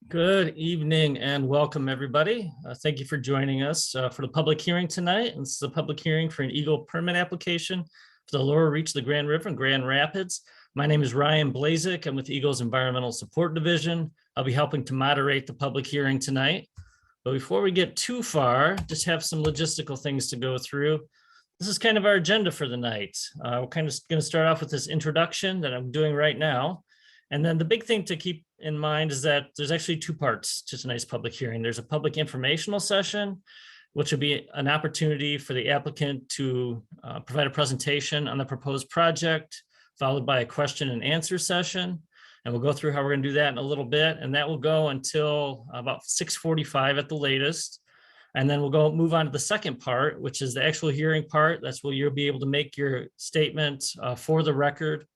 Good evening and welcome, everybody. Thank you for joining us for the public hearing tonight. And this is a public hearing for an EGLE permit application for the lower reach of the Grand River in Grand Rapids. My name is Ryan Blazik. I'm with EGLE's Environmental Support Division. I'll be helping to moderate the public hearing tonight. But before we get too far, just have some logistical things to go through. This is kind of our agenda for the night. We're kind of going to start off with this introduction that I'm doing right now. And then the big thing to keep in mind is that there's actually two parts to tonight's public hearing. There's a public informational session, which will be an opportunity for the applicant to provide a presentation on the proposed project, followed by a question and answer session. And we'll go through how we're going to do that in a little bit. And that will go until about 6:45 at the latest. And then we'll move on to the second part, which is the actual hearing part. That's where you'll be able to make your statement for the record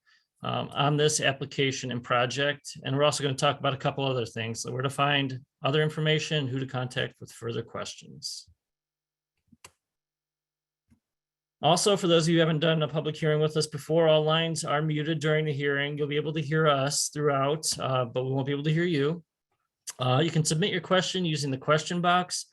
on this application and project. And we're also going to talk about a couple other things, so where to find other information, who to contact with further questions. Also, for those of you who haven't done a public hearing with us before, all lines are muted during the hearing. You'll be able to hear us throughout, but we won't be able to hear you. You can submit your question using the question box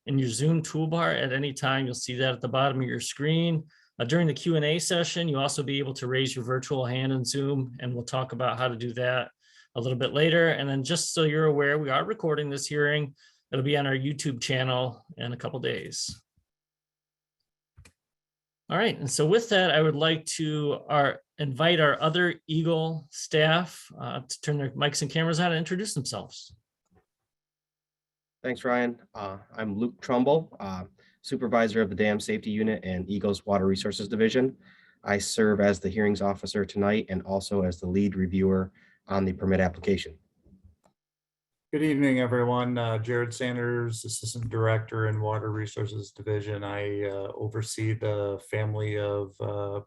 in your Zoom toolbar at any time. You'll see that at the bottom of your screen. During the Q&A session, you'll also be able to raise your virtual hand in Zoom, and we'll talk about how to do that a little bit later. And then just so you're aware, we are recording this hearing. It'll be on our YouTube channel in a couple days. All right, and so with that, I would like to invite our other EGLE staff to turn their mics and cameras on and introduce themselves. Thanks, Ryan. I'm Luke Trumbull, Supervisor of the Dam Safety Unit and EGLE's Water Resources Division. I serve as the hearings officer tonight and also as the lead reviewer on the permit application. Good evening, everyone. Jared Sanders, Assistant Director in Water Resources Division. I oversee the family of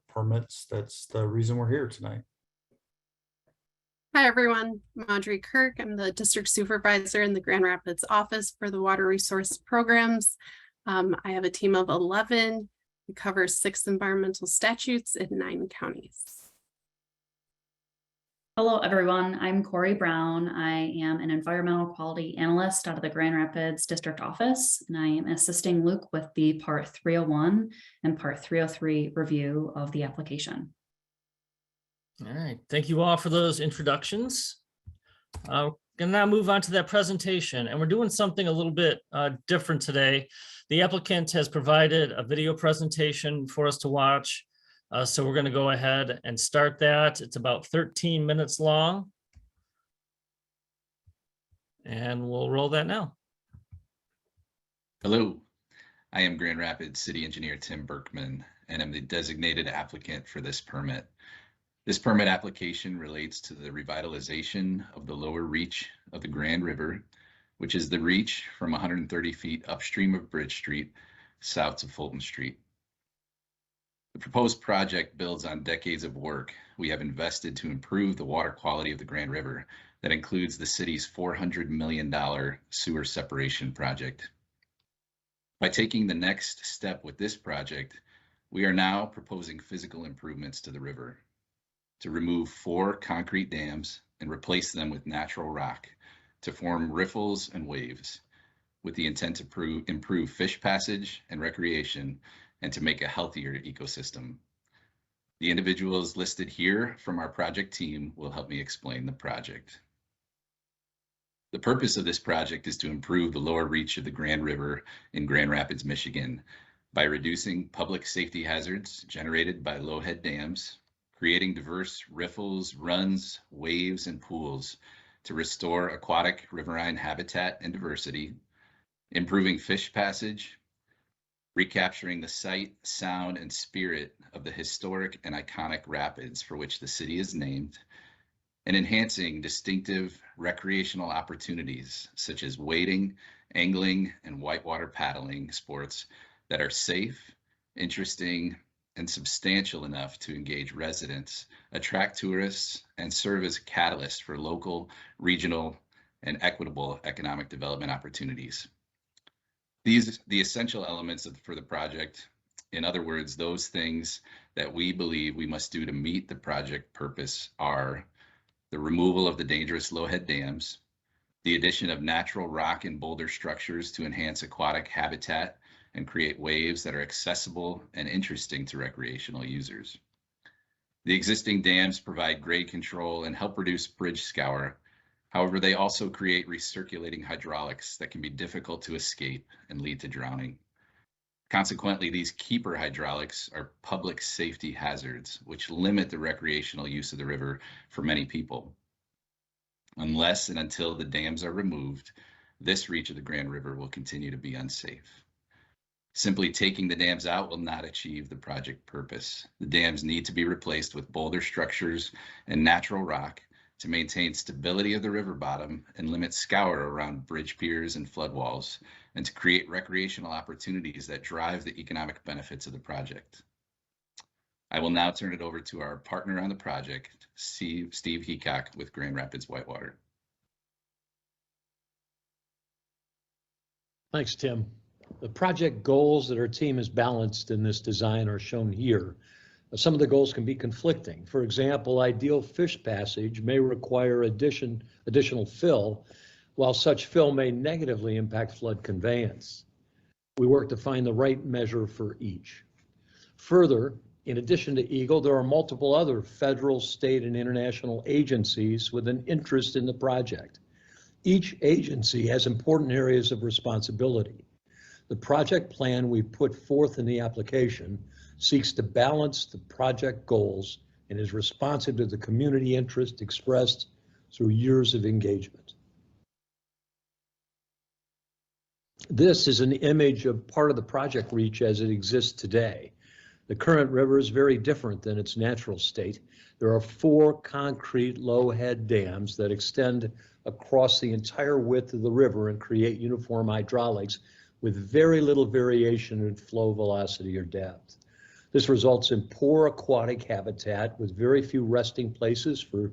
permits. That's the reason we're here tonight. Hi, everyone. I'm Audrey Kirk. I'm the District Supervisor in the Grand Rapids office for the Water Resource Programs. I have a team of 11. We cover 6 environmental statutes in 9 counties. Hello, everyone. I'm Corey Brown. I am an environmental quality analyst out of the Grand Rapids District Office, and I am assisting Luke with the Part 301 and Part 303 review of the application. All right, thank you all for those introductions. Gonna now move on to that presentation, and we're doing something a little bit different today. The applicant has provided a video presentation for us to watch, so we're going to go ahead and start that. It's about 13 minutes long, and we'll roll that now. Hello, I am Grand Rapids City Engineer Tim Burkman, and I'm the designated applicant for this permit. This permit application relates to the revitalization of the lower reach of the Grand River, which is the reach from 130 feet upstream of Bridge Street, south to Fulton Street. The proposed project builds on decades of work we have invested to improve the water quality of the Grand River that includes the city's $400 million sewer separation project. By taking the next step with this project, we are now proposing physical improvements to the river to remove 4 concrete dams and replace them with natural rock to form riffles and waves, with the intent to improve fish passage and recreation and to make a healthier ecosystem. The individuals listed here from our project team will help me explain the project. The purpose of this project is to improve the lower reach of the Grand River in Grand Rapids, Michigan, by reducing public safety hazards generated by low-head dams, creating diverse riffles, runs, waves, and pools to restore aquatic riverine habitat and diversity, improving fish passage, recapturing the sight, sound, and spirit of the historic and iconic rapids for which the city is named, and enhancing distinctive recreational opportunities such as wading, angling, and whitewater paddling sports that are safe, interesting, and substantial enough to engage residents, attract tourists, and serve as a catalyst for local, regional, and equitable economic development opportunities. These are the essential elements for the project. In other words, those things that we believe we must do to meet the project purpose are the removal of the dangerous low-head dams, the addition of natural rock and boulder structures to enhance aquatic habitat and create waves that are accessible and interesting to recreational users. The existing dams provide grade control and help reduce bridge scour. However, they also create recirculating hydraulics that can be difficult to escape and lead to drowning. Consequently, these keeper hydraulics are public safety hazards, which limit the recreational use of the river for many people. Unless and until the dams are removed, this reach of the Grand River will continue to be unsafe. Simply taking the dams out will not achieve the project purpose. The dams need to be replaced with boulder structures and natural rock to maintain stability of the river bottom and limit scour around bridge piers and flood walls, and to create recreational opportunities that drive the economic benefits of the project. I will now turn it over to our partner on the project, Steve Heacock with Grand Rapids Whitewater. Thanks, Tim. The project goals that our team has balanced in this design are shown here. Some of the goals can be conflicting. For example, ideal fish passage may require additional fill, while such fill may negatively impact flood conveyance. We work to find the right measure for each. Further, in addition to EGLE, there are multiple other federal, state, and international agencies with an interest in the project. Each agency has important areas of responsibility. The project plan we put forth in the application seeks to balance the project goals and is responsive to the community interest expressed through years of engagement. This is an image of part of the project reach as it exists today. The current river is very different than its natural state. There are 4 concrete low-head dams that extend across the entire width of the river and create uniform hydraulics with very little variation in flow velocity or depth. This results in poor aquatic habitat with very few resting places for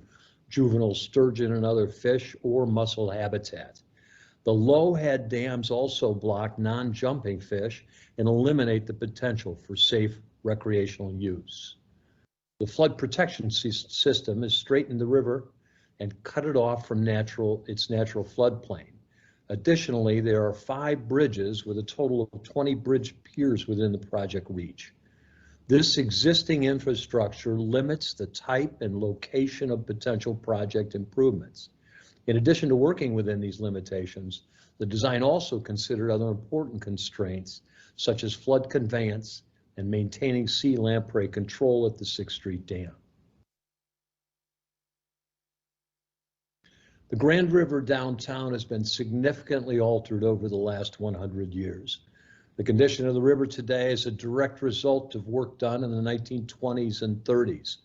juvenile sturgeon and other fish or mussel habitat. The low-head dams also block non-jumping fish and eliminate the potential for safe recreational use. The flood protection system has straightened the river and cut it off from its natural floodplain. Additionally, there are 5 bridges with a total of 20 bridge piers within the project reach. This existing infrastructure limits the type and location of potential project improvements. In addition to working within these limitations, the design also considered other important constraints, such as flood conveyance and maintaining sea lamprey control at the 6th Street Dam. The Grand River downtown has been significantly altered over the last 100 years. The condition of the river today is a direct result of work done in the 1920s and 30s.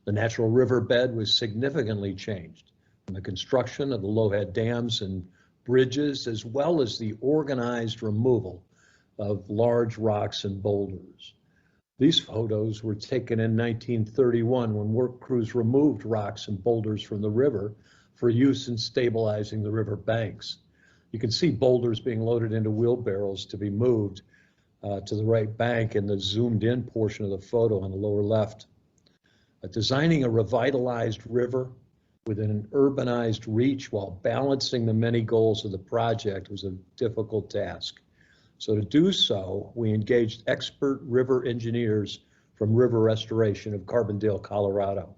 The natural riverbed was significantly changed from the construction of the low-head dams and bridges, as well as the organized removal of large rocks and boulders. These photos were taken in 1931 when work crews removed rocks and boulders from the river for use in stabilizing the river banks. You can see boulders being loaded into wheelbarrows to be moved to the right bank in the zoomed in portion of the photo on the lower left. Designing a revitalized river within an urbanized reach while balancing the many goals of the project was a difficult task. So to do so, we engaged expert river engineers from River Restoration of Carbondale, Colorado.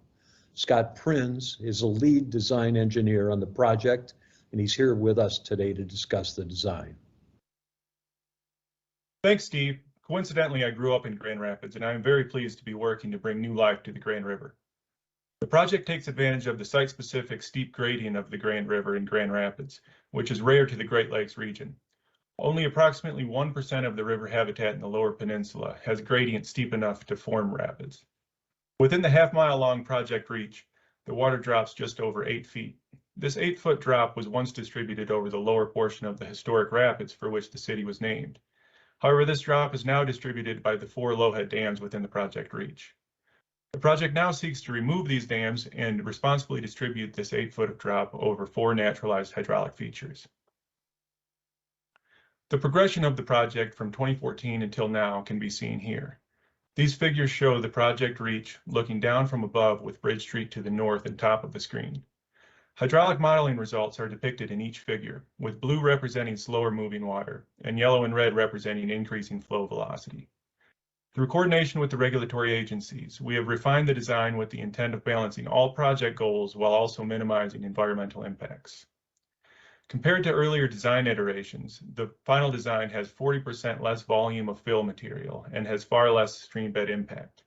Scott Prins is a lead design engineer on the project, and he's here with us today to discuss the design. Thanks, Steve. Coincidentally, I grew up in Grand Rapids, and I am very pleased to be working to bring new life to the Grand River. The project takes advantage of the site-specific steep gradient of the Grand River in Grand Rapids, which is rare to the Great Lakes region. Only approximately 1% of the river habitat in the lower peninsula has gradient steep enough to form rapids. Within the half-mile-long project reach, the water drops just over 8 feet. This 8-foot drop was once distributed over the lower portion of the historic rapids for which the city was named. However, this drop is now distributed by the 4 low-head dams within the project reach. The project now seeks to remove these dams and responsibly distribute this 8-foot of drop over 4 naturalized hydraulic features. The progression of the project from 2014 until now can be seen here. These figures show the project reach looking down from above with Bridge Street to the north and top of the screen. Hydraulic modeling results are depicted in each figure, with blue representing slower moving water and yellow and red representing increasing flow velocity. Through coordination with the regulatory agencies, we have refined the design with the intent of balancing all project goals while also minimizing environmental impacts. Compared to earlier design iterations, the final design has 40% less volume of fill material and has far less stream bed impact.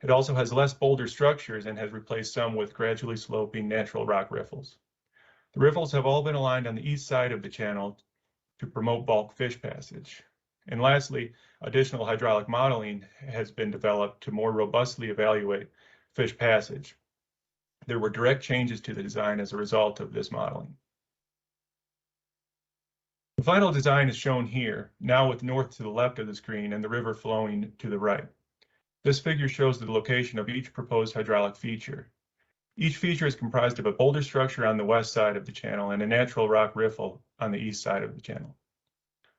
It also has less boulder structures and has replaced some with gradually sloping natural rock riffles. The riffles have all been aligned on the east side of the channel to promote bulk fish passage. And lastly, additional hydraulic modeling has been developed to more robustly evaluate fish passage. There were direct changes to the design as a result of this modeling. The final design is shown here, now with north to the left of the screen and the river flowing to the right. This figure shows the location of each proposed hydraulic feature. Each feature is comprised of a boulder structure on the west side of the channel and a natural rock riffle on the east side of the channel.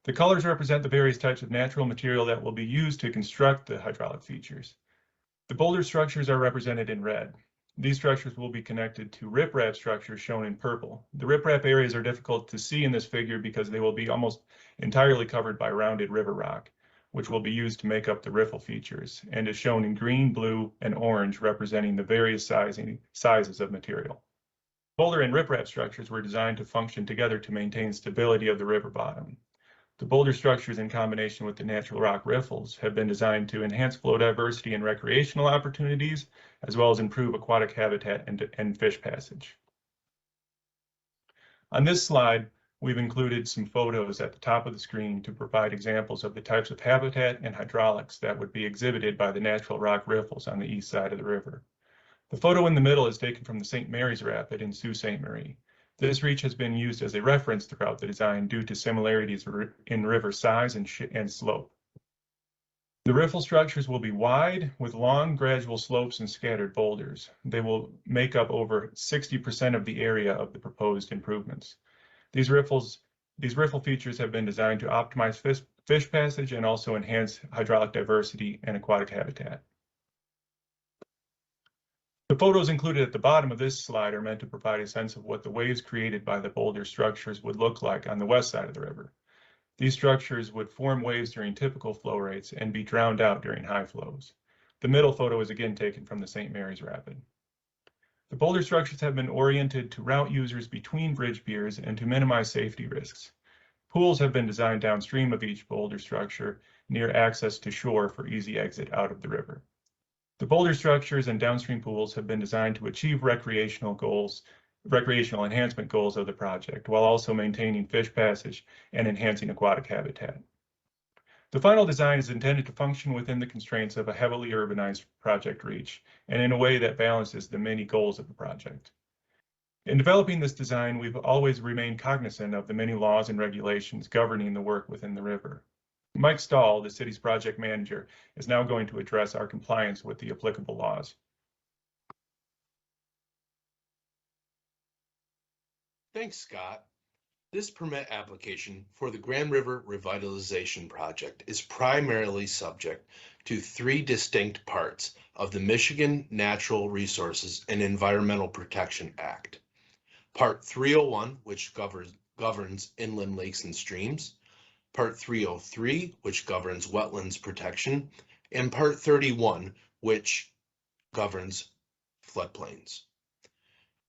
The colors represent the various types of natural material that will be used to construct the hydraulic features. The boulder structures are represented in red. These structures will be connected to riprap structures shown in purple. The riprap areas are difficult to see in this figure because they will be almost entirely covered by rounded river rock, which will be used to make up the riffle features, and is shown in green, blue, and orange, representing the various sizes of material. Boulder and riprap structures were designed to function together to maintain stability of the river bottom. The boulder structures in combination with the natural rock riffles have been designed to enhance flow diversity and recreational opportunities, as well as improve aquatic habitat and fish passage. On this slide, we've included some photos at the top of the screen to provide examples of the types of habitat and hydraulics that would be exhibited by the natural rock riffles on the east side of the river. The photo in the middle is taken from the St. Mary's Rapid in Sault Ste. Marie. This reach has been used as a reference throughout the design due to similarities in river size and slope. The riffle structures will be wide with long gradual slopes and scattered boulders. They will make up over 60% of the area of the proposed improvements. These riffle features have been designed to optimize fish passage and also enhance hydraulic diversity and aquatic habitat. The photos included at the bottom of this slide are meant to provide a sense of what the waves created by the boulder structures would look like on the west side of the river. These structures would form waves during typical flow rates and be drowned out during high flows. The middle photo is again taken from the St. Mary's Rapid. The boulder structures have been oriented to route users between bridge piers and to minimize safety risks. Pools have been designed downstream of each boulder structure near access to shore for easy exit out of the river. The boulder structures and downstream pools have been designed to achieve recreational enhancement goals of the project, while also maintaining fish passage and enhancing aquatic habitat. The final design is intended to function within the constraints of a heavily urbanized project reach, and in a way that balances the many goals of the project. In developing this design, we've always remained cognizant of the many laws and regulations governing the work within the river. Mike Stahl, the city's project manager, is now going to address our compliance with the applicable laws. Thanks, Scott. This permit application for the Grand River Revitalization Project is primarily subject to three distinct parts of the Michigan Natural Resources and Environmental Protection Act. Part 301, which governs inland lakes and streams. Part 303, which governs wetlands protection, and Part 31, which governs floodplains.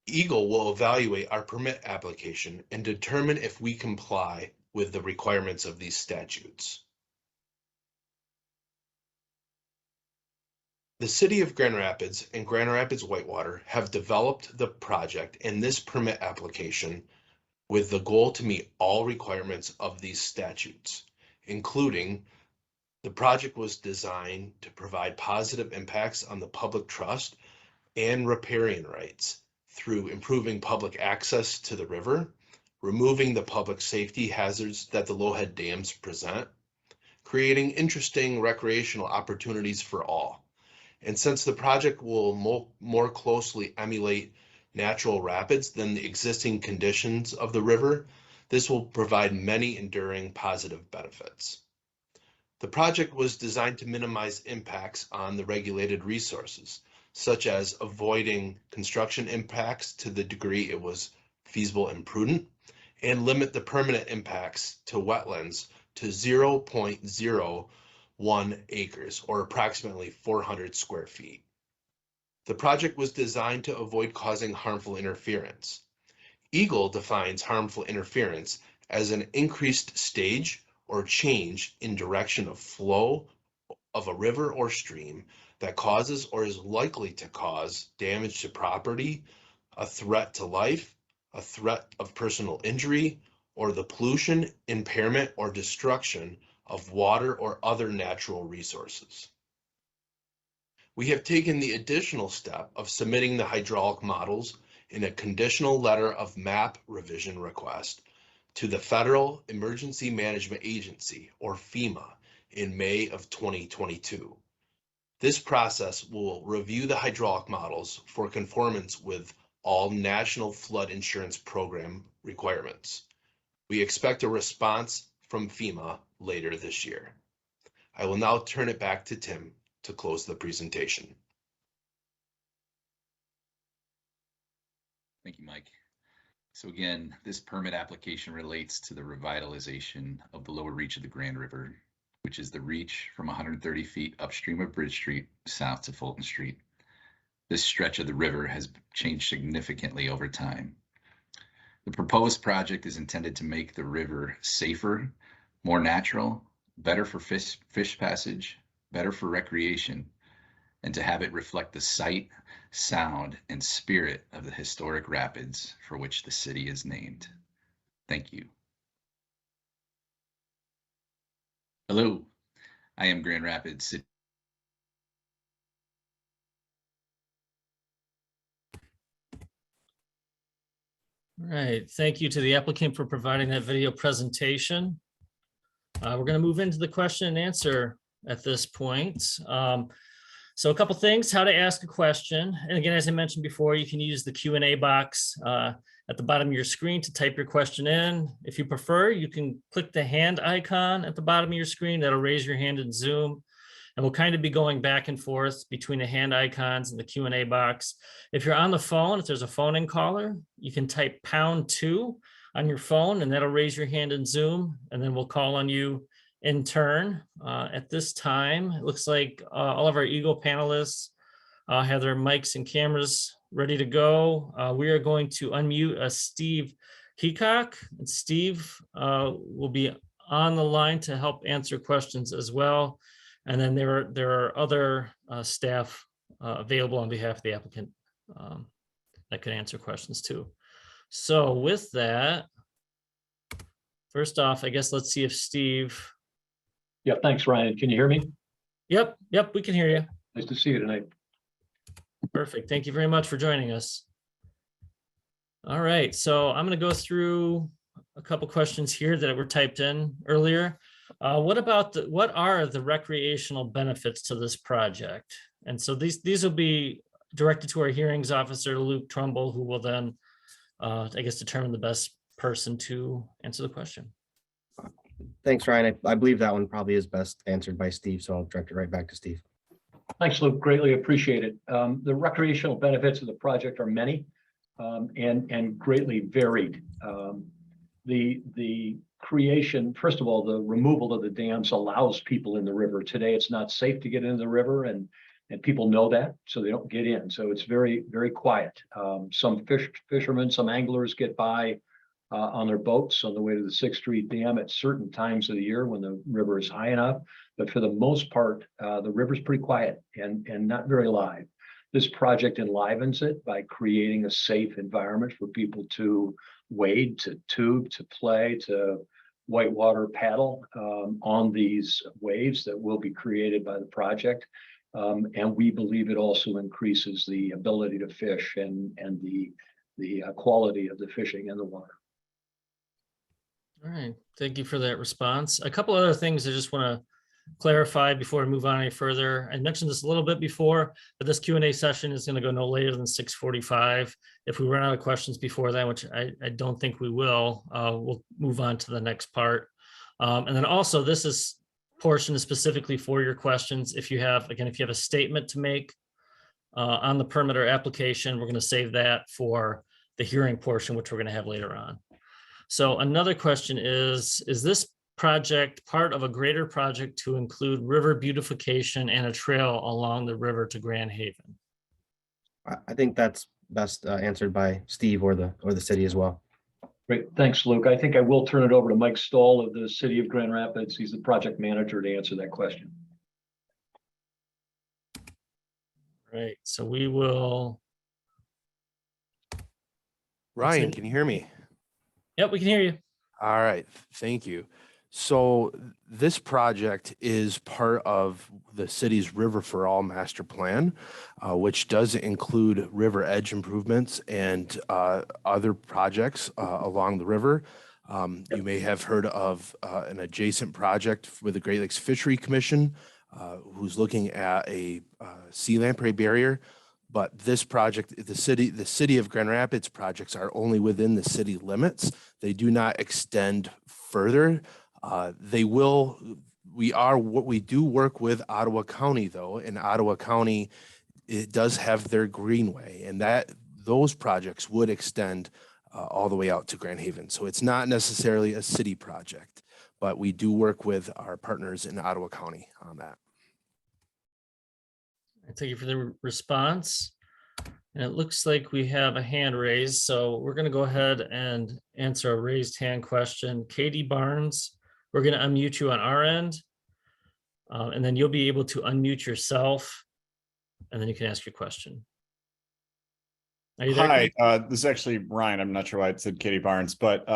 EGLE will evaluate our permit application and determine if we comply with the requirements of these statutes. The City of Grand Rapids and Grand Rapids Whitewater have developed the project and this permit application with the goal to meet all requirements of these statutes, including the project was designed to provide positive impacts on the public trust and riparian rights through improving public access to the river, removing the public safety hazards that the Lowhead dams present, creating interesting recreational opportunities for all. And since the project will more closely emulate natural rapids than the existing conditions of the river, this will provide many enduring positive benefits. The project was designed to minimize impacts on the regulated resources, such as avoiding construction impacts to the degree it was feasible and prudent, and limit the permanent impacts to wetlands to 0.01 acres, or approximately 400 square feet. The project was designed to avoid causing harmful interference. EGLE defines harmful interference as an increased stage or change in direction of flow of a river or stream that causes or is likely to cause damage to property, a threat to life, a threat of personal injury, or the pollution, impairment, or destruction of water or other natural resources. We have taken the additional step of submitting the hydraulic models in a conditional letter of map revision request to the Federal Emergency Management Agency, or FEMA, in May of 2022. This process will review the hydraulic models for conformance with all National Flood Insurance Program requirements. We expect a response from FEMA later this year. I will now turn it back to Tim to close the presentation. Thank you, Mike. So again, this permit application relates to the revitalization of the lower reach of the Grand River, which is the reach from 130 feet upstream of Bridge Street south to Fulton Street. This stretch of the river has changed significantly over time. The proposed project is intended to make the river safer, more natural, better for fish passage, better for recreation, and to have it reflect the sight, sound, and spirit of the historic rapids for which the city is named. Thank you. Hello, I am Grand Rapids City. All right, thank you to the applicant for providing that video presentation. We're going to move into the question and answer at this point. So a couple things, how to ask a question. And again, as I mentioned before, you can use the Q&A box at the bottom of your screen to type your question in. If you prefer, you can click the hand icon at the bottom of your screen. That'll raise your hand in Zoom. And we'll kind of be going back and forth between the hand icons and the Q&A box. If you're on the phone, if there's a phone-in caller, you can type #2 on your phone, and that'll raise your hand in Zoom, and then we'll call on you in turn. At this time, it looks like all of our EGLE panelists have their mics and cameras ready to go. We are going to unmute Steve Heacock, and Steve will be on the line to help answer questions as well. And then there are other staff available on behalf of the applicant that could answer questions too. So with that, first off, I guess let's see if Steve. Yeah, thanks, Ryan. Can you hear me? Yep, we can hear you. Nice to see you tonight. Perfect. Thank you very much for joining us. All right, so I'm going to go through a couple questions here that were typed in earlier. What are the recreational benefits to this project? And so these will be directed to our hearings officer, Luke Trumbull, who will then, I guess, determine the best person to answer the question. Thanks, Ryan. I believe that one probably is best answered by Steve, so I'll direct it right back to Steve. Thanks, Luke. Greatly appreciate it. The recreational benefits of the project are many and greatly varied. The creation, first of all, the removal of the dams allows people in the river. Today, it's not safe to get into the river, and people know that, so they don't get in. So it's very, very quiet. Some fishermen, some anglers get by on their boats on the way to the 6th Street Dam at certain times of the year when the river is high enough. But for the most part, the river's pretty quiet and not very live. This project enlivens it by creating a safe environment for people to wade, to tube, to play, to whitewater paddle on these waves that will be created by the project. And we believe it also increases the ability to fish and the quality of the fishing in the water. All right, thank you for that response. A couple other things I just want to clarify before I move on any further. I mentioned this a little bit before, but this Q&A session is going to go no later than 6:45. If we run out of questions before that, which I don't think we will, we'll move on to the next part. And then also this portion is specifically for your questions. If you have a statement to make on the permit or application. We're going to save that for the hearing portion, which we're going to have later on. So another question is this project part of a greater project to include river beautification and a trail along the river to Grand Haven? I think that's best answered by Steve or the city as well. Great, thanks, Luke. I think I will turn it over to Mike Stahl of the City of Grand Rapids. He's the project manager to answer that question. Right, so we will. Ryan, can you hear me? Yep, we can hear you. All right, thank you. So this project is part of the city's River for All master plan, which does include river edge improvements and other projects along the river. You may have heard of an adjacent project with the Great Lakes Fishery Commission, who's looking at a sea lamprey barrier. But this project, the city of Grand Rapids projects are only within the city limits. They do not extend further. We do work with Ottawa County though, and Ottawa County, it does have their greenway, and those projects would extend all the way out to Grand Haven. So it's not necessarily a city project, but we do work with our partners in Ottawa County on that. Thank you for the response. And it looks like we have a hand raised, so we're going to go ahead and answer a raised hand question. Katie Barnes, we're going to unmute you on our end, and then you'll be able to unmute yourself, and then you can ask your question. Are you there, Hi, Katie? this is actually Ryan. I'm not sure why it said Katie Barnes, but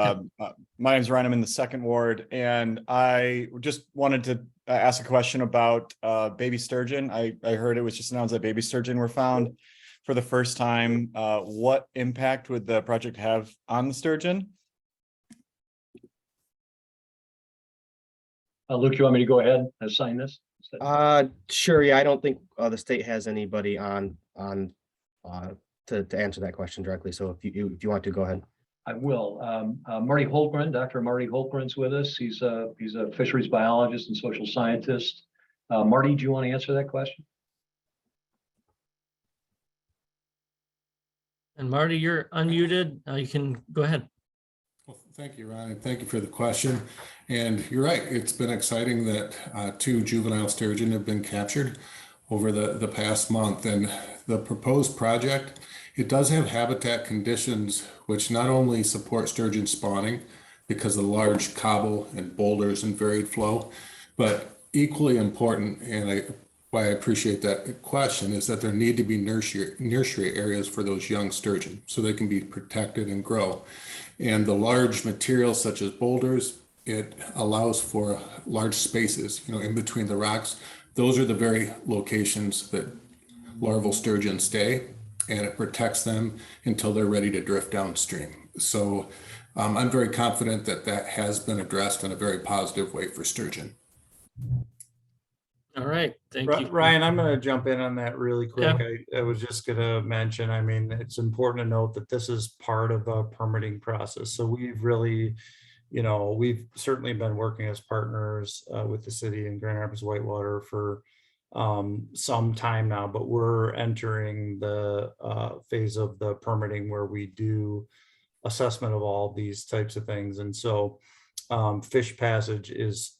my name's Ryan. I'm in the second ward, and I just wanted to ask a question about baby sturgeon. I heard it was just announced that baby sturgeon were found for the first time. What impact would the project have on the sturgeon? Luke, you want me to go ahead and sign this? Sure. Yeah, I don't think the state has anybody on to answer that question directly. So if you want to, go ahead. I will. Marty Holgren, Dr. Marty Holgren's with us. He's a fisheries biologist and social scientist. Marty, do you want to answer that question? And Marty, you're unmuted. You can go ahead. Well, thank you, Ryan. Thank you for the question. And you're right. It's been exciting that 2 juvenile sturgeon have been captured over the past month. And the proposed project, it does have habitat conditions which not only support sturgeon spawning because of the large cobble and boulders and varied flow, but equally important, and why I appreciate that question, is that there need to be nursery areas for those young sturgeon so they can be protected and grow. And the large materials such as boulders, it allows for large spaces, in between the rocks. Those are the very locations that larval sturgeon stay, and it protects them until they're ready to drift downstream. So I'm very confident that that has been addressed in a very positive way for sturgeon. All right, thank you. Ryan, I'm going to jump in on that really quick. I was just going to mention, I mean, it's important to note that this is part of a permitting process. So we've really, we've certainly been working as partners with the city and Grand Rapids Whitewater for some time now, but we're entering the phase of the permitting where we do assessment of all these types of things. And so fish passage is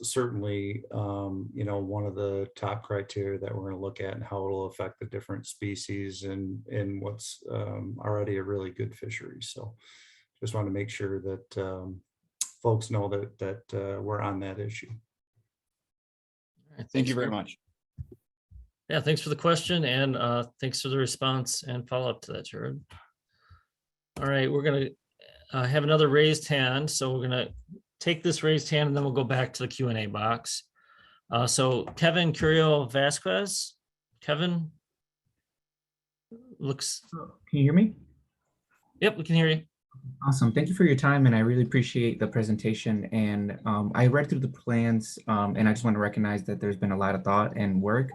certainly one of the top criteria that we're going to look at, and how it'll affect the different species and what's already a really good fishery. So just want to make sure that folks know that we're on that issue. Thank you very much. Yeah, thanks for the question, and thanks for the response and follow-up to that, Jared. All right, we're going to have another raised hand. So we're going to take this raised hand, and then we'll go back to the Q&A box. So Kevin Curio Vasquez. Kevin, looks. Can you hear me? Yep, we can hear you. Awesome. Thank you for your time, and I really appreciate the presentation. And I read through the plans, and I just want to recognize that there's been a lot of thought and work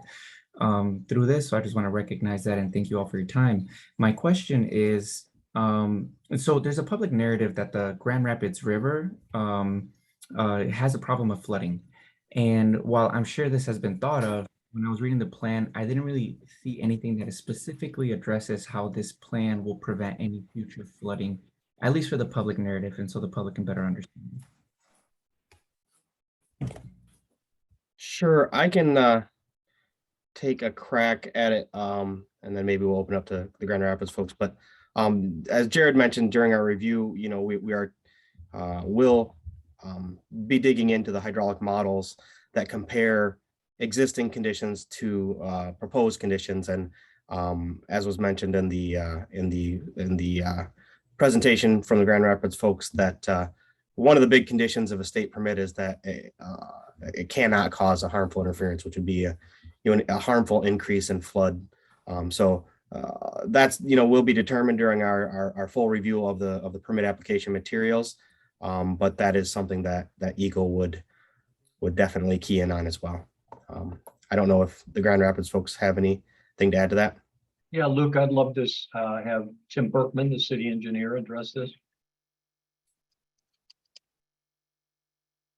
through this. So I just want to recognize that, and thank you all for your time. My question is, so there's a public narrative that the Grand Rapids River has a problem of flooding. And while I'm sure this has been thought of, when I was reading the plan, I didn't really see anything that specifically addresses how this plan will prevent any future flooding, at least for the public narrative, and so the public can better understand. Sure, I can take a crack at it, and then maybe we'll open up to the Grand Rapids folks. But as Jared mentioned during our review, you know, we will be digging into the hydraulic models that compare existing conditions to proposed conditions. And as was mentioned in the presentation from the Grand Rapids folks, that one of the big conditions of a state permit is that it cannot cause a harmful interference, which would be a harmful increase in flood. So that's, you know, will be determined during our full review of the permit application materials. But that is something that EGLE would definitely key in on as well. I don't know if the Grand Rapids folks have anything to add to that. Yeah, Luke, I'd love to have Tim Burkman, the city engineer, address this.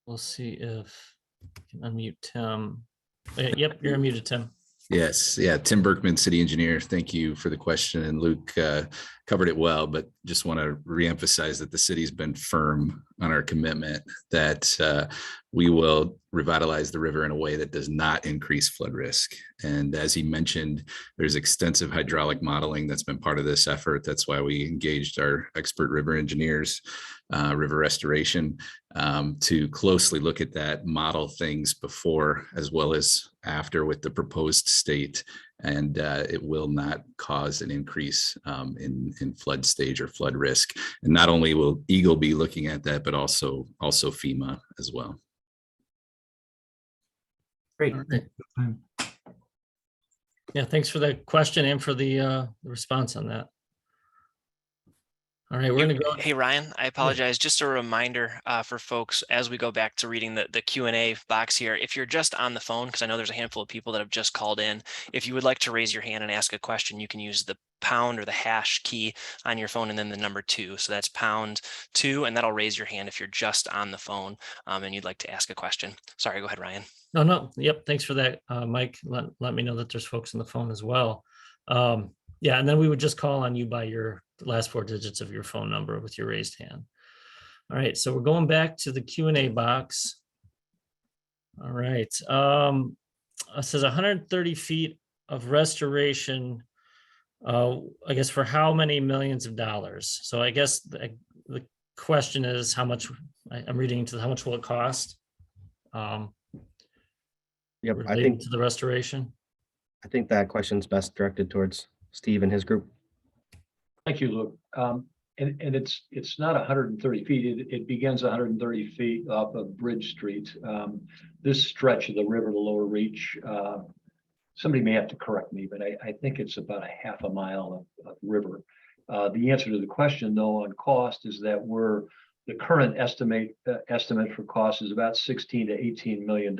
We'll see if I can unmute Tim. Yep, you're unmuted, Tim. Yes, yeah, Tim Burkman, city engineer. Thank you for the question. And Luke covered it well, but just want to reemphasize that the city's been firm on our commitment that we will revitalize the river in a way that does not increase flood risk. And as he mentioned, there's extensive hydraulic modeling that's been part of this effort. That's why we engaged our expert river engineers, river restoration, to closely look at that, model things before as well as after with the proposed state, and it will not cause an increase in flood stage or flood risk. And not only will EGLE be looking at that, but also FEMA as well. Great. Right. Yeah, thanks for the question and for the response on that. All right, we're going to go. Hey, Ryan, I apologize. Just a reminder for folks as we go back to reading the Q&A box here. If you're just on the phone, because I know there's a handful of people that have just called in, if you would like to raise your hand and ask a question, you can use the pound or the hash key on your phone and then the number 2. So that's #2, and that'll raise your hand if you're just on the phone and you'd like to ask a question. Sorry, go ahead, Ryan. No. Yep. Thanks for that, Mike. Let me know that there's folks on the phone as well. Yeah, and then we would just call on you by your last 4 digits of your phone number with your raised hand. All right, so we're going back to the Q&A box. All right. It says 130 feet of restoration, I guess for how many millions of dollars? So I guess the question is how much, I'm reading into how much will it cost? Yep, I related think to the restoration. I think that question's best directed towards Steve and his group. Thank you, Luke. And it's not 130 feet. It begins 130 feet off of Bridge Street. This stretch of the river, the lower reach, somebody may have to correct me, but I think it's about a half a mile of river. The answer to the question, though, on cost is that the current estimate for cost is about $16 to $18 million.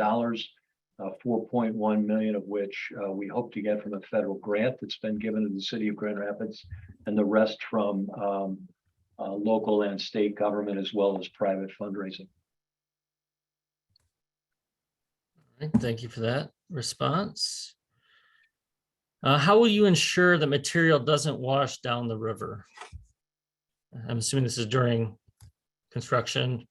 4.1 million of which we hope to get from a federal grant that's been given to the city of Grand Rapids, and the rest from local and state government as well as private fundraising. All right, thank you for that response. How will you ensure the material doesn't wash down the river? I'm assuming this is during construction.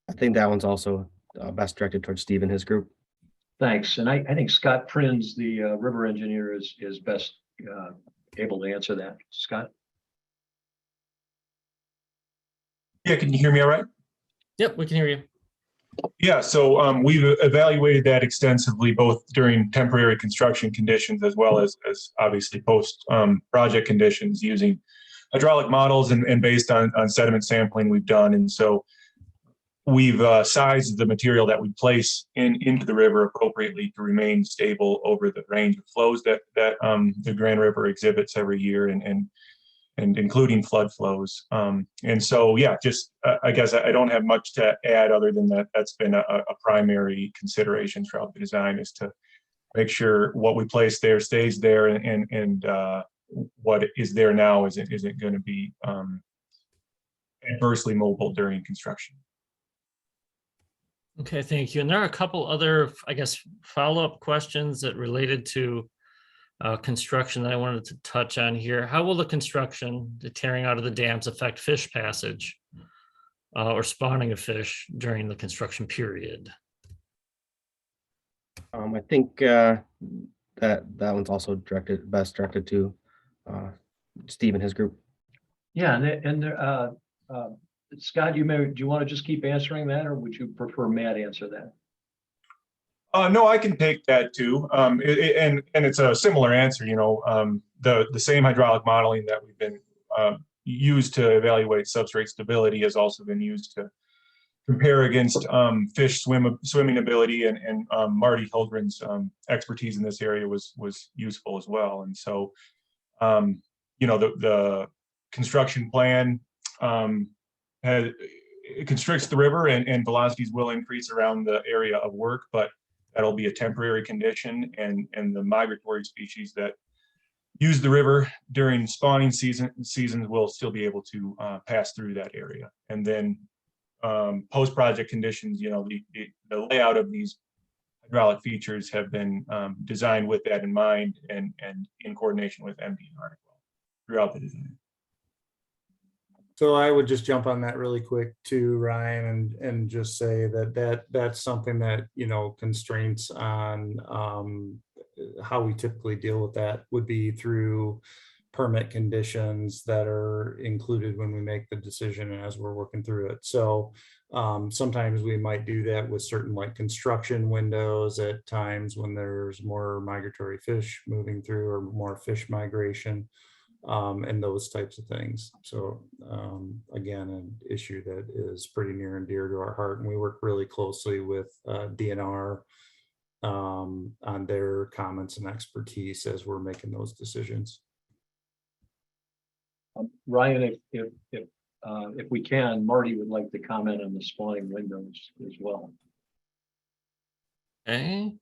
I think that one's also best directed towards Steve and his group. Thanks. And I think Scott Prins, the river engineer, is best able to answer that. Scott? Yeah, can you hear me all right? Yep, we can hear you. Yeah, so we've evaluated that extensively, both during temporary construction conditions as well as obviously post project conditions, using hydraulic models and based on sediment sampling we've done. And so we've sized the material that we place into the river appropriately to remain stable over the range of flows that the Grand River exhibits every year, and including flood flows. And so, yeah, just I guess I don't have much to add other than that. That's been a primary consideration throughout the design, is to make sure what we place there stays there, and what is there now isn't going to be adversely mobile during construction. Okay, thank you. And there are a couple other, I guess, follow-up questions that related to construction that I wanted to touch on here. How will the construction, the tearing out of the dams, affect fish passage or spawning of fish during the construction period? I think that one's also best directed to Steve and his group. Yeah, Scott, do you want to just keep answering that, or would you prefer Matt answer that? No, I can take that too. And it's a similar answer, the same hydraulic modeling that we've been used to evaluate substrate stability has also been used to compare against fish swimming ability, and Marty Hildren's expertise in this area was useful as well. And so, the construction plan it constricts the river, and velocities will increase around the area of work, but that'll be a temporary condition, and the migratory species that use the river during spawning seasons will still be able to pass through that area. And then post-project conditions, the layout of these hydraulic features have been designed with that in mind, and in coordination with MDNR as well throughout the design. So I would just jump on that really quick too, Ryan, and just say that's something that, constraints on how we typically deal with that would be through permit conditions that are included when we make the decision and as we're working through it. So sometimes we might do that with certain construction windows at times when there's more migratory fish moving through or more fish migration. And those types of things. So again, an issue that is pretty near and dear to our heart, and we work really closely with DNR on their comments and expertise as we're making those decisions. Ryan, if we can, Marty would like to comment on the spawning windows as well. Okay.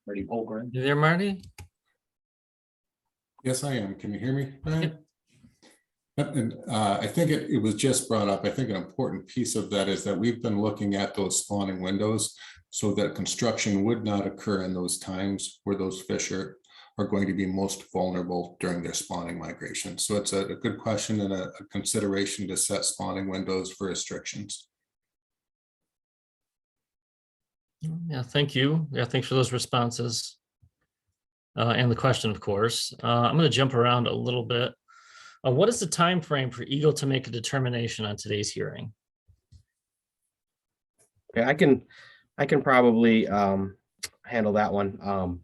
Marty Holgren. You there, Marty? Yes, I am. Can you hear me? Right? And I think it was just brought up. I think an important piece of that is that we've been looking at those spawning windows so that construction would not occur in those times where those fish are going to be most vulnerable during their spawning migration. So it's a good question and a consideration to set spawning windows for restrictions. Yeah, thank you. Yeah, thanks for those responses. And the question, of course. I'm going to jump around a little bit. What is the time frame for EGLE to make a determination on today's hearing? Okay, I can probably handle that one.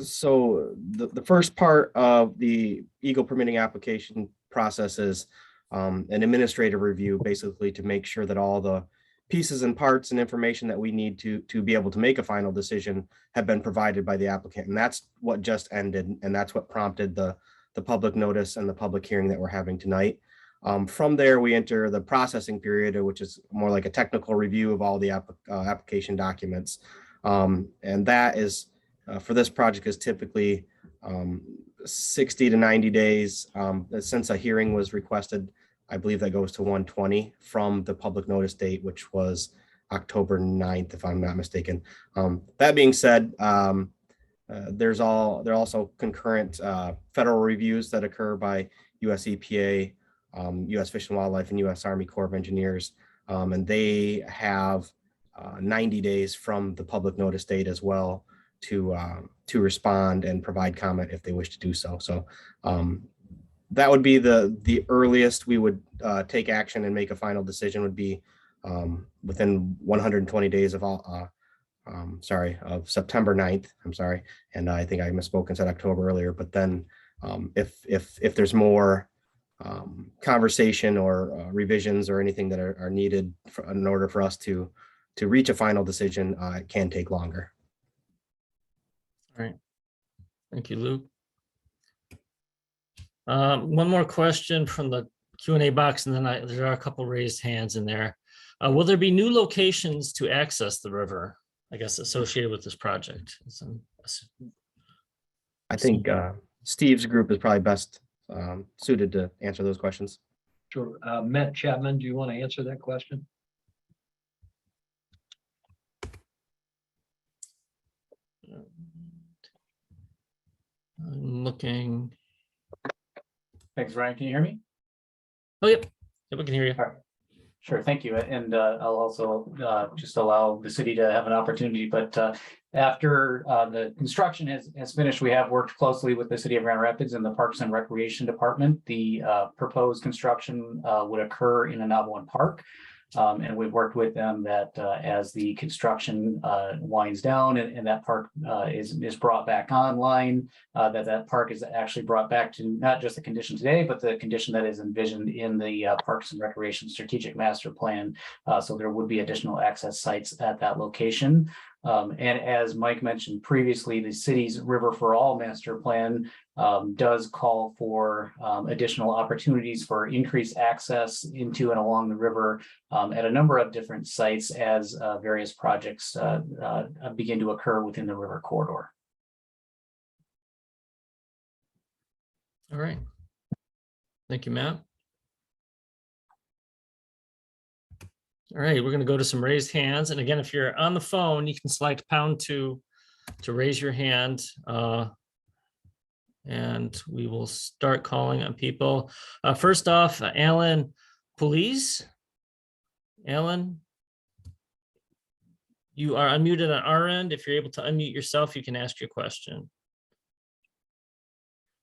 So the first part of the EGLE permitting application process is an administrative review, basically to make sure that all the pieces and parts and information that we need to be able to make a final decision have been provided by the applicant. And that's what just ended. And that's what prompted the public notice and the public hearing that we're having tonight. From there, we enter the processing period, which is more like a technical review of all the application documents. And that is, for this project, is typically 60 to 90 days. Since a hearing was requested, I believe that goes to 120 from the public notice date, which was October 9th, if I'm not mistaken. That being said, there are also concurrent federal reviews that occur by US EPA, US Fish and Wildlife, and US Army Corps of Engineers. And they have 90 days from the public notice date as well to respond and provide comment if they wish to do so. So that would be the earliest we would take action and make a final decision would be within 120 days of September 9th. I'm sorry. And I think I misspoke and said October earlier, but then if there's more conversation or revisions or anything that are needed in order for us to reach a final decision, it can take longer. All right. Thank you, Luke. One more question from the Q&A box, and then there are a couple raised hands in there. Will there be new locations to access the river, I guess, associated with this project? I think Steve's group is probably best suited to answer those questions. Sure. Matt Chapman, do you want to answer that question? I'm looking. Thanks, Ryan. Can you hear me? Oh, yep. Yep, we can hear you. All right. Sure, thank you. And I'll also just allow the city to have an opportunity, but after the construction has finished, we have worked closely with the city of Grand Rapids and the Parks and Recreation Department. The proposed construction would occur in Anavalon Park. And we've worked with them that as the construction winds down and that park is brought back online, that park is actually brought back to not just the condition today, but the condition that is envisioned in the Parks and Recreation Strategic Master Plan. So there would be additional access sites at that location. And as Mike mentioned previously, the city's River for All master plan does call for additional opportunities for increased access into and along the river at a number of different sites as various projects begin to occur within the river corridor. All right. Thank you, Matt. All right, we're going to go to some raised hands. And again, if you're on the phone, you can select #2 to raise your hand. And we will start calling on people. First off, Alan Police. Alan, you are unmuted on our end. If you're able to unmute yourself, you can ask your question.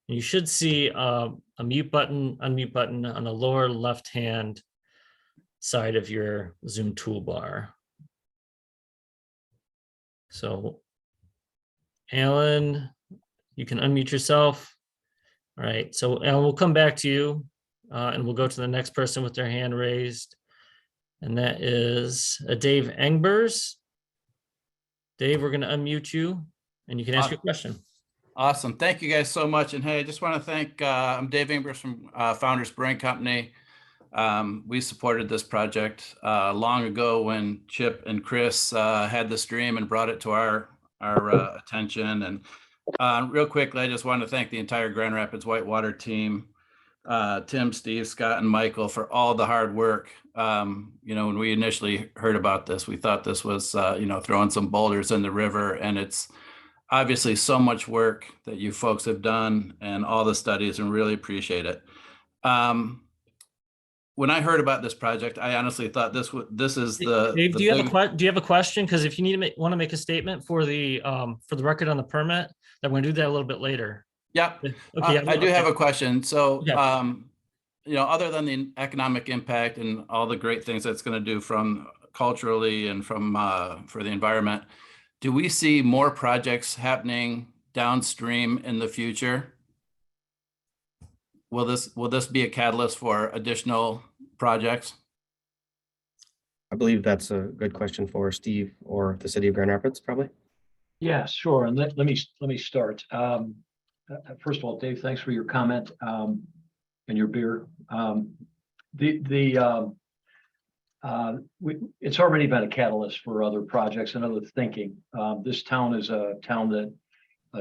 You should see a mute button, unmute button on the lower left-hand side of your Zoom toolbar. So, Alan, you can unmute yourself. All right, so Alan, we'll come back to you and we'll go to the next person with their hand raised. And that is Dave Engbers. Dave, we're gonna unmute you and you can ask your question. Awesome, thank you guys so much. And hey, I just wanna thank, I'm Dave Engbers from Founders Brewing Company. We supported this project long ago when Chip and Chris had this dream and brought it to our attention. And real quickly, I just want to thank the entire Grand Rapids Whitewater team, Tim, Steve, Scott, and Michael for all the hard work. You know, when we initially heard about this, we thought this was, you know, throwing some boulders in the river, and it's obviously so much work that you folks have done and all the studies, and really appreciate it. When I heard about this project, I honestly thought this is the. Dave, the do you have a question? Because if you need to want to make a statement for the record on the permit, then we're gonna do that a little bit later. Yep. Okay. I do have a question. So, you know, other than the economic impact and all the great things that's going to do from culturally and from for the environment, do we see more projects happening downstream in the future? Will this be a catalyst for additional projects? I believe that's a good question for Steve or the city of Grand Rapids, probably. Yeah, sure. And let me start. First of all, Dave, thanks for your comment and your beer. It's already been a catalyst for other projects and other thinking. This town is a town that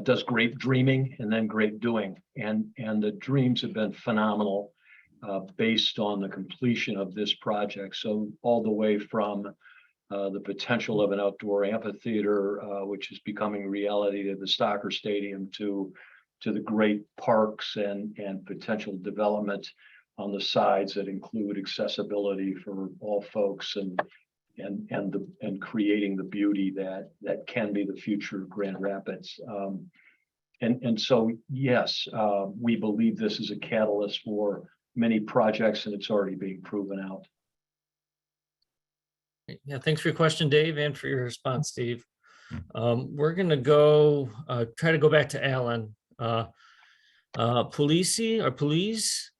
does great dreaming and then great doing, and the dreams have been phenomenal based on the completion of this project. So all the way from the potential of an outdoor amphitheater, which is becoming reality, to the soccer stadium, to the great parks and potential development on the sides that include accessibility for all folks and creating the beauty that can be the future of Grand Rapids. And so, yes, we believe this is a catalyst for many projects, and it's already being proven out. Yeah, thanks for your question, Dave, and for your response, Steve. We're gonna go try to go back to Alan. Police.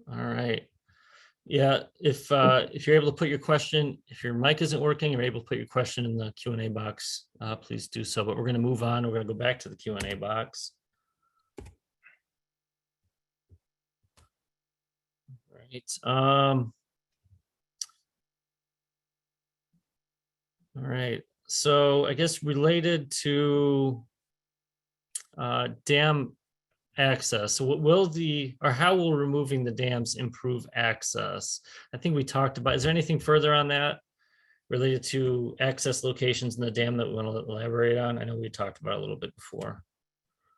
All right. Yeah, if you're able to put your question, if your mic isn't working, you're able to put your question in the Q&A box, please do so. But we're going to move on. We're going to go back to the Q&A box. Right. All right. So I guess related to dam access. So how will removing the dams improve access? I think we talked about, is there anything further on that related to access locations in the dam that we want to elaborate on? I know we talked about it a little bit before.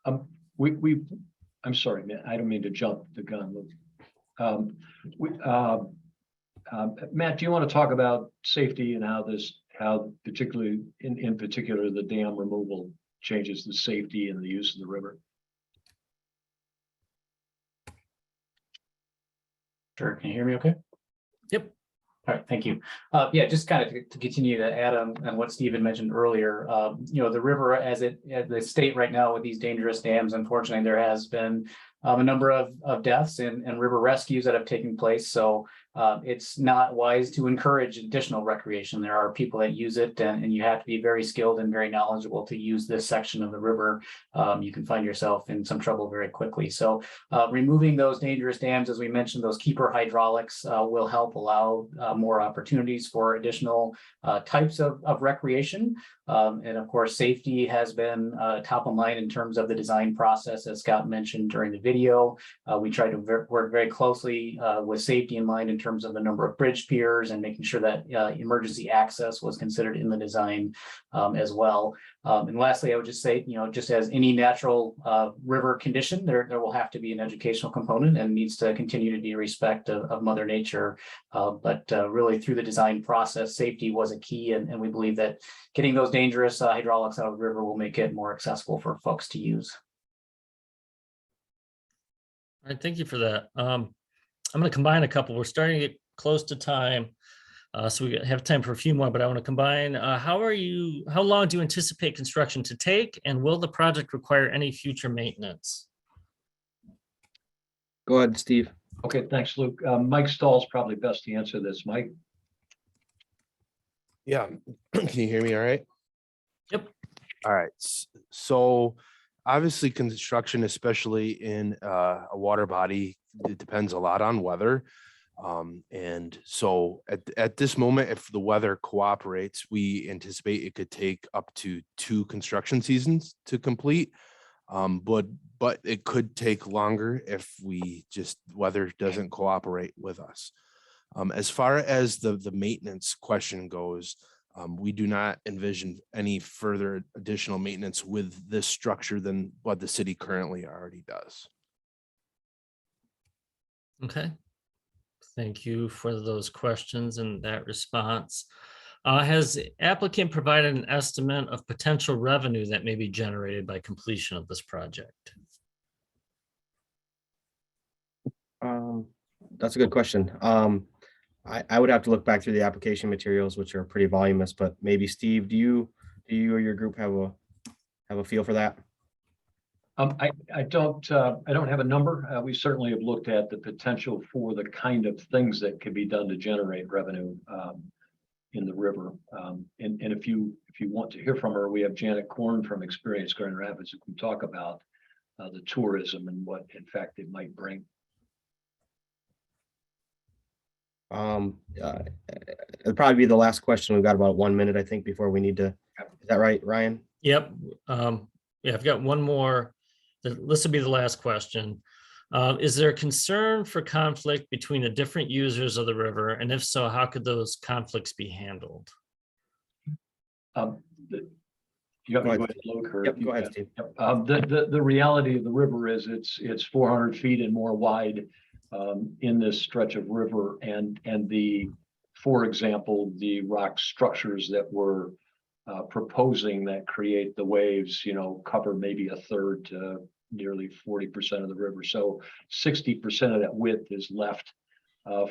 I'm sorry, man, I don't mean to jump the gun. Matt, do you want to talk about safety and how particularly in particular the dam removal changes the safety and the use of the river? Sure. Can you hear me okay? Yep. All right, thank you. Yeah, just kind of to continue to add on what Stephen mentioned earlier, the river as the state right now with these dangerous dams, unfortunately, there has been a number of deaths and river rescues that have taken place. So it's not wise to encourage additional recreation. There are people that use it, and you have to be very skilled and very knowledgeable to use this section of the river. You can find yourself in some trouble very quickly. So removing those dangerous dams, as we mentioned, those keeper hydraulics will help allow more opportunities for additional types of recreation. And of course, safety has been top of mind in terms of the design process, as Scott mentioned during the video. We try to work very closely with safety in mind in terms of the number of bridge piers and making sure that emergency access was considered in the design as well. And lastly, I would just say, just as any natural river condition, there will have to be an educational component and needs to continue to be respect of Mother Nature. But really through the design process, safety was a key. And we believe that getting those dangerous hydraulics out of the river will make it more accessible for folks to use. All right, thank you for that. I'm going to combine a couple. We're starting to get close to time, so we have time for a few more, but I want to combine. How long do you anticipate construction to take, and will the project require any future maintenance? Go ahead, Steve. Okay, thanks, Luke. Mike Stahl's probably best to answer this. Mike? Yeah, can you hear me all right? Yep. All right, so obviously construction, especially in a water body, it depends a lot on weather. And so at this moment, if the weather cooperates, we anticipate it could take up to 2 construction seasons to complete. But it could take longer if weather doesn't cooperate with us. As far as the maintenance question goes, we do not envision any further additional maintenance with this structure than what the city currently already does. Okay. Thank you for those questions and that response. Has the applicant provided an estimate of potential revenue that may be generated by completion of this project? That's a good question. I would have to look back through the application materials, which are pretty voluminous, but maybe Steve, do you or your group have a feel for that? I don't have a number. We certainly have looked at the potential for the kind of things that could be done to generate revenue in the river. And if you want to hear from her, we have Janet Korn from Experience Grand Rapids who can talk about the tourism and what in fact it might bring. It'll probably be the last question. We've got about 1 minute, I think, before we need to. Is that right, Ryan? Yep. Yeah, I've got one more. This will be the last question. Is there a concern for conflict between the different users of the river? And if so, how could those conflicts be handled? You got me with Luke, or yep, go ahead, Steve. The reality of the river is it's 400 feet and more wide in this stretch of river, and for example, the rock structures that we're proposing that create the waves, cover maybe a third to nearly 40% of the river. So 60% of that width is left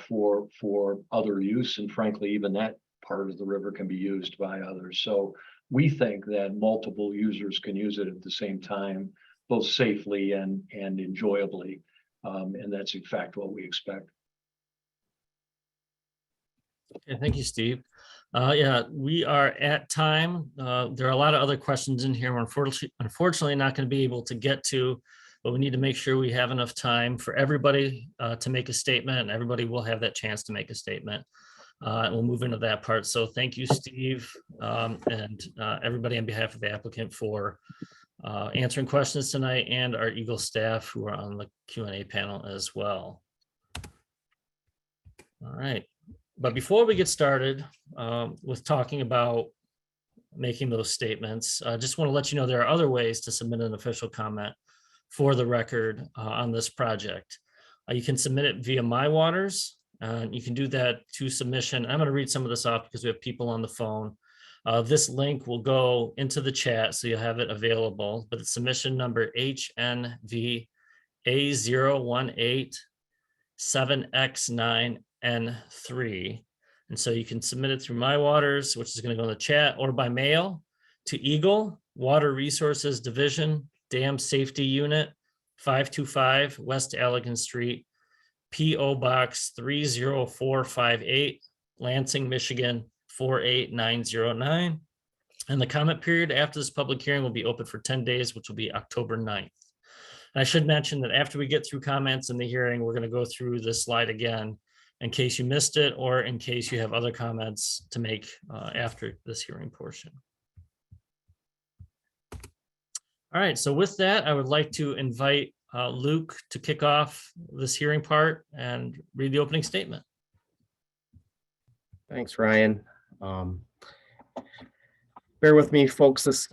for other use, and frankly, even that part of the river can be used by others. So we think that multiple users can use it at the same time, both safely and enjoyably. And that's in fact what we expect. Okay, thank you, Steve. Yeah, we are at time. There are a lot of other questions in here we're unfortunately not going to be able to get to, but we need to make sure we have enough time for everybody to make a statement, and everybody will have that chance to make a statement. And we'll move into that part. So thank you, Steve, and everybody on behalf of the applicant for answering questions tonight, and our EGLE staff who are on the Q&A panel as well. All right. But before we get started with talking about making those statements, I just want to let you know there are other ways to submit an official comment for the record on this project. You can submit it via My Waters. You can do that to submission. I'm going to read some of this off because we have people on the phone. This link will go into the chat, so you'll have it available. But it's submission number HNV A018-7X9N3. And so you can submit it through My Waters, which is going to go in the chat, or by mail to EGLE, Water Resources Division, Dam Safety Unit, 525 West Allegan Street, P.O. Box 30458, Lansing, Michigan 48909. And the comment period after this public hearing will be open for 10 days, which will be October 9th. And I should mention that after we get through comments in the hearing, we're going to go through this slide again in case you missed it or in case you have other comments to make after this hearing portion. All right, so with that, I would like to invite Luke to kick off this hearing part and read the opening statement. Thanks, Ryan. Bear with me, folks. This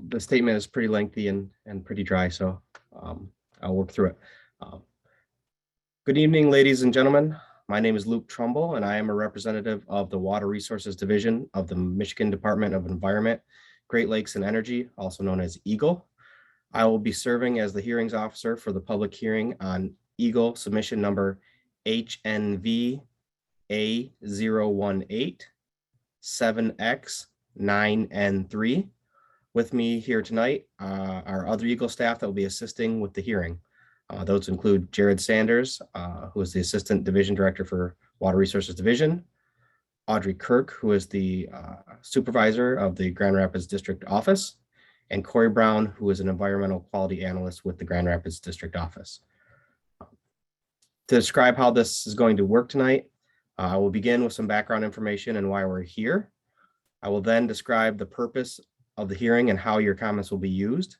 the statement is pretty lengthy and pretty dry, so I'll work through it. Good evening, ladies and gentlemen. My name is Luke Trumbull, and I am a representative of the Water Resources Division of the Michigan Department of Environment, Great Lakes and Energy, also known as EGLE. I will be serving as the hearings officer for the public hearing on EGLE submission number HNV A018-7X9N3. With me here tonight are other EGLE staff that will be assisting with the hearing. Those include Jared Sanders, who is the Assistant Division Director for Water Resources Division, Audrey Kirk, who is the Supervisor of the Grand Rapids District Office, and Corey Brown, who is an Environmental Quality Analyst with the Grand Rapids District Office. To describe how this is going to work tonight, I will begin with some background information and why we're here. I will then describe the purpose of the hearing and how your comments will be used.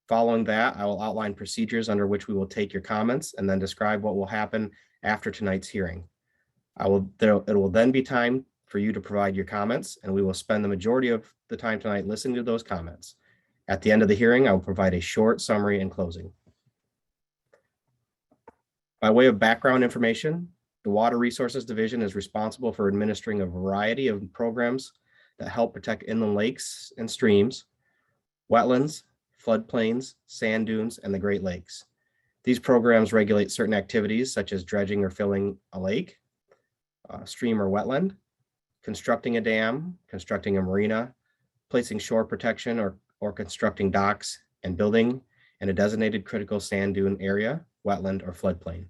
Following that, I will outline procedures under which we will take your comments and then describe what will happen after tonight's hearing. It will then be time for you to provide your comments, and we will spend the majority of the time tonight listening to those comments. At the end of the hearing, I will provide a short summary and closing. By way of background information, the Water Resources Division is responsible for administering a variety of programs that help protect inland lakes and streams, wetlands, floodplains, sand dunes, and the Great Lakes. These programs regulate certain activities such as dredging or filling a lake, stream or wetland, constructing a dam, constructing a marina, placing shore protection or constructing docks and building in a designated critical sand dune area, wetland, or floodplain.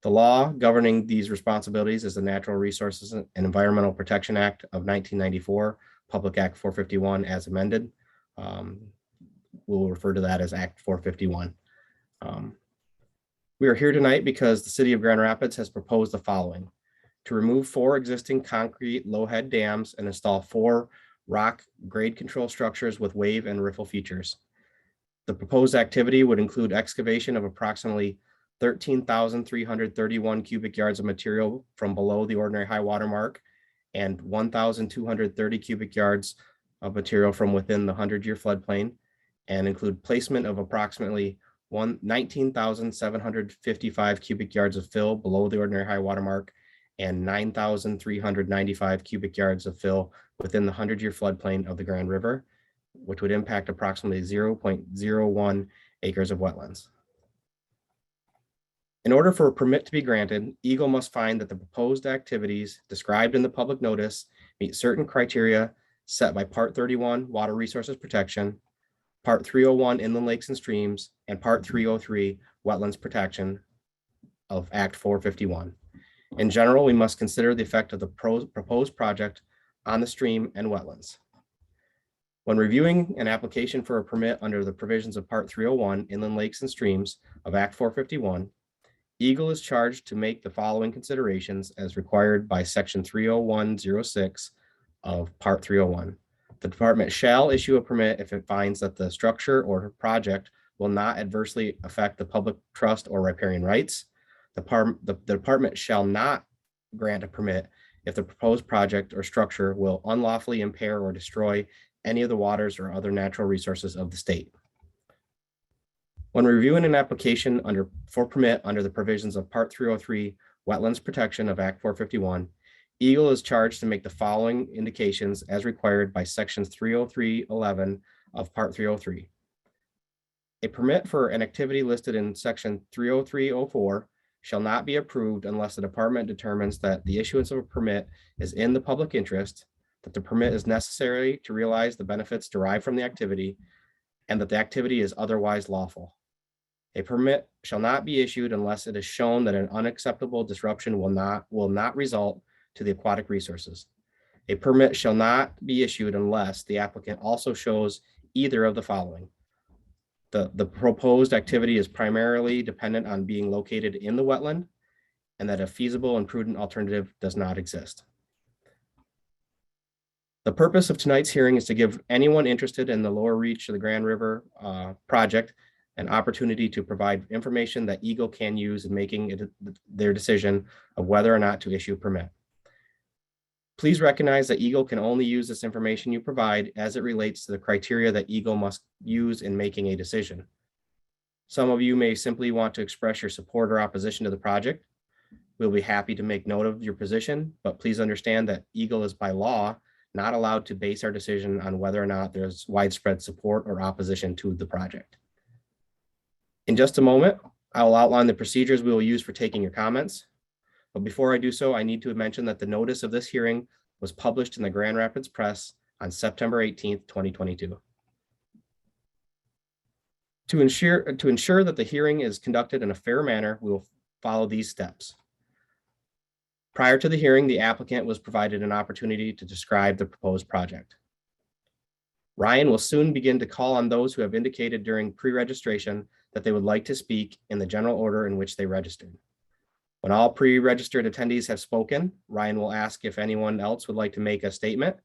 The law governing these responsibilities is the Natural Resources and Environmental Protection Act of 1994, Public Act 451 as amended. We'll refer to that as Act 451. We are here tonight because the City of Grand Rapids has proposed the following: to remove 4 existing concrete low-head dams and install 4 rock grade control structures with wave and riffle features. The proposed activity would include excavation of approximately 13,331 cubic yards of material from below the ordinary high water mark and 1,230 cubic yards of material from within the 100-year floodplain, and include placement of approximately 19,755 cubic yards of fill below the ordinary high water mark and 9,395 cubic yards of fill within the 100-year floodplain of the Grand River, which would impact approximately 0.01 acres of wetlands. In order for a permit to be granted, EGLE must find that the proposed activities described in the public notice meet certain criteria set by Part 31, Water Resources Protection, Part 301, Inland Lakes and Streams, and Part 303, Wetlands Protection of Act 451. In general, we must consider the effect of the proposed project on the stream and wetlands. When reviewing an application for a permit under the provisions of Part 301, Inland Lakes and Streams of Act 451, EGLE is charged to make the following considerations as required by Section 30106 of Part 301. The department shall issue a permit if it finds that the structure or project will not adversely affect the public trust or riparian rights. The department shall not grant a permit if the proposed project or structure will unlawfully impair or destroy any of the waters or other natural resources of the state. When reviewing an application for permit under the provisions of Part 303 Wetlands Protection of Act 451, EGLE is charged to make the following indications as required by Section 303.11 of Part 303. A permit for an activity listed in Section 303.04 shall not be approved unless the department determines that the issuance of a permit is in the public interest, that the permit is necessary to realize the benefits derived from the activity, and that the activity is otherwise lawful. A permit shall not be issued unless it is shown that an unacceptable disruption will not result to the aquatic resources. A permit shall not be issued unless the applicant also shows either of the following. The proposed activity is primarily dependent on being located in the wetland, and that a feasible and prudent alternative does not exist. The purpose of tonight's hearing is to give anyone interested in the lower reach of the Grand River project an opportunity to provide information that EGLE can use in making their decision of whether or not to issue a permit. Please recognize that EGLE can only use this information you provide as it relates to the criteria that EGLE must use in making a decision. Some of you may simply want to express your support or opposition to the project. We'll be happy to make note of your position, but please understand that EGLE is by law not allowed to base our decision on whether or not there's widespread support or opposition to the project. In just a moment, I will outline the procedures we will use for taking your comments. But before I do so, I need to mention that the notice of this hearing was published in the Grand Rapids Press on September 18th, 2022. To ensure that the hearing is conducted in a fair manner, we will follow these steps. Prior to the hearing, the applicant was provided an opportunity to describe the proposed project. Ryan will soon begin to call on those who have indicated during pre-registration that they would like to speak in the general order in which they registered. When all pre-registered attendees have spoken, Ryan will ask if anyone else would like to make a statement.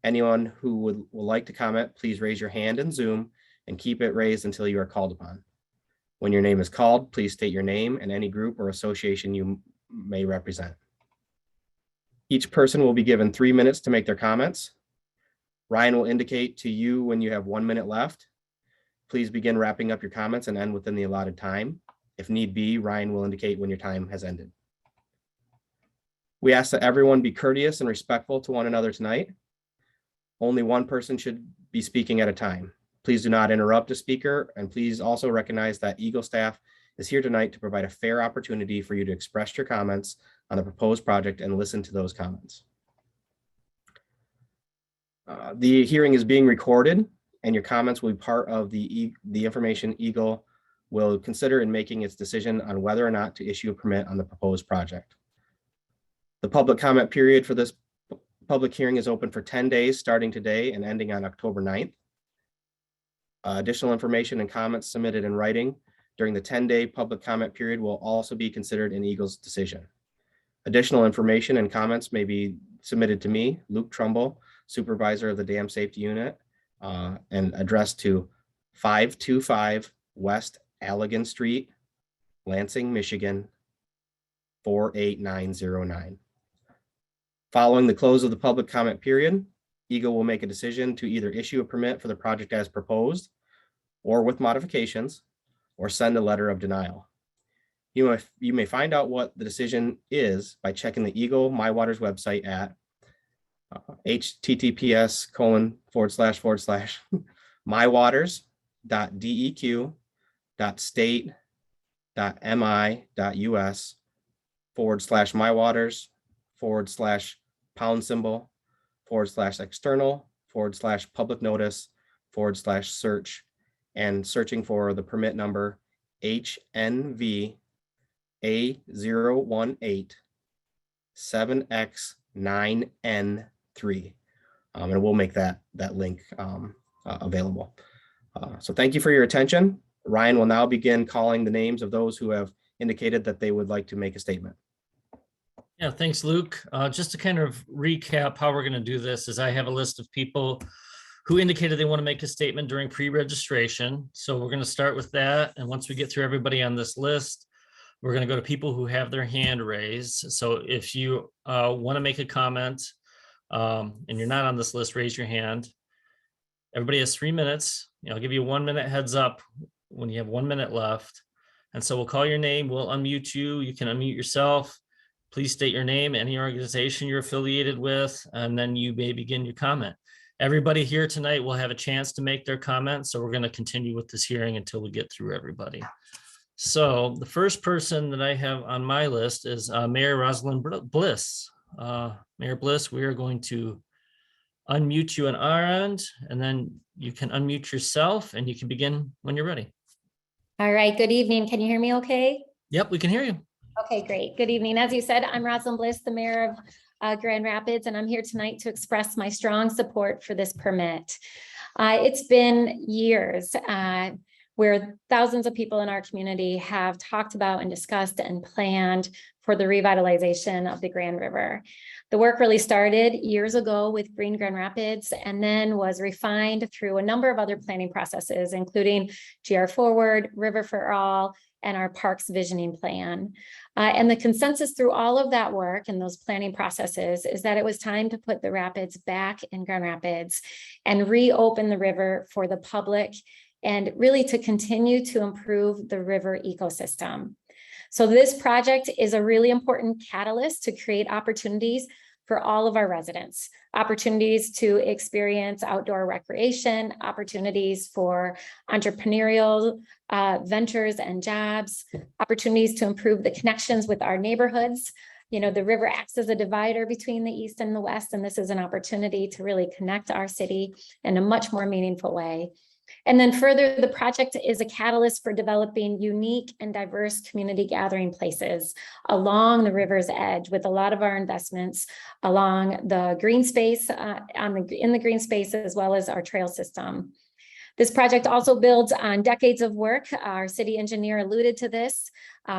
Anyone who would like to comment, please raise your hand in Zoom and keep it raised until you are called upon. When your name is called, please state your name and any group or association you may represent. Each person will be given 3 minutes to make their comments. Ryan will indicate to you when you have 1 minute left. Please begin wrapping up your comments and end within the allotted time. If need be, Ryan will indicate when your time has ended. We ask that everyone be courteous and respectful to one another tonight. Only one person should be speaking at a time. Please do not interrupt a speaker, and please also recognize that EGLE staff is here tonight to provide a fair opportunity for you to express your comments on the proposed project and listen to those comments. The hearing is being recorded, and your comments will be part of the information EGLE will consider in making its decision on whether or not to issue a permit on the proposed project. The public comment period for this public hearing is open for 10 days starting today and ending on October 9th. Additional information and comments submitted in writing during the 10-day public comment period will also be considered in EGLE's decision. Additional information and comments may be submitted to me, Luke Trumbull, Supervisor of the Dam Safety Unit, and addressed to 525 West Allegan Street, Lansing, Michigan, 48909. Following the close of the public comment period, EGLE will make a decision to either issue a permit for the project as proposed or with modifications, or send a letter of denial. You may find out what the decision is by checking the EGLE My Waters website at https://mywaters.deq.state.mi.us/external/public notice/search and searching for the permit number HNV A018-7X9N3. And we'll make that link available. So thank you for your attention. Ryan will now begin calling the names of those who have indicated that they would like to make a statement. Yeah, thanks, Luke. Just to kind of recap how we're going to do this is I have a list of people who indicated they want to make a statement during pre-registration. So we're going to start with that. And once we get through everybody on this list, We're going to go to people who have their hand raised. So if you want to make a comment and you're not on this list, raise your hand. Everybody has 3 minutes. I'll give you 1 minute heads up when you have 1 minute left. And so we'll call your name. We'll unmute you. You can unmute yourself. Please state your name, any organization you're affiliated with, and then you may begin your comment. Everybody here tonight will have a chance to make their comments. So we're going to continue with this hearing until we get through everybody. So the first person that I have on my list is Mayor Rosalind Bliss. Mayor Bliss, we are going to unmute you on our end, and then you can unmute yourself and you can begin when you're ready. All right, good evening. Can you hear me okay? Yep, we can hear you. Okay, great. Good evening. As you said, I'm Rosalind Bliss, the mayor of Grand Rapids, and I'm here tonight to express my strong support for this permit. It's been years where thousands of people in our community have talked about and discussed and planned for the revitalization of the Grand River. The work really started years ago with Green Grand Rapids and then was refined through a number of other planning processes, including GR Forward, River for All, and our Parks Visioning Plan. And the consensus through all of that work and those planning processes is that it was time to put the rapids back in Grand Rapids and reopen the river for the public and really to continue to improve the river ecosystem. So this project is a really important catalyst to create opportunities for all of our residents, opportunities to experience outdoor recreation, opportunities for entrepreneurial ventures and jobs, opportunities to improve the connections with our neighborhoods. The river acts as a divider between the East and the West, and this is an opportunity to really connect our city in a much more meaningful way. And then further, the project is a catalyst for developing unique and diverse community gathering places along the river's edge, with a lot of our investments along the green space, in the green space, as well as our trail system. This project also builds on decades of work. Our city engineer alluded to this.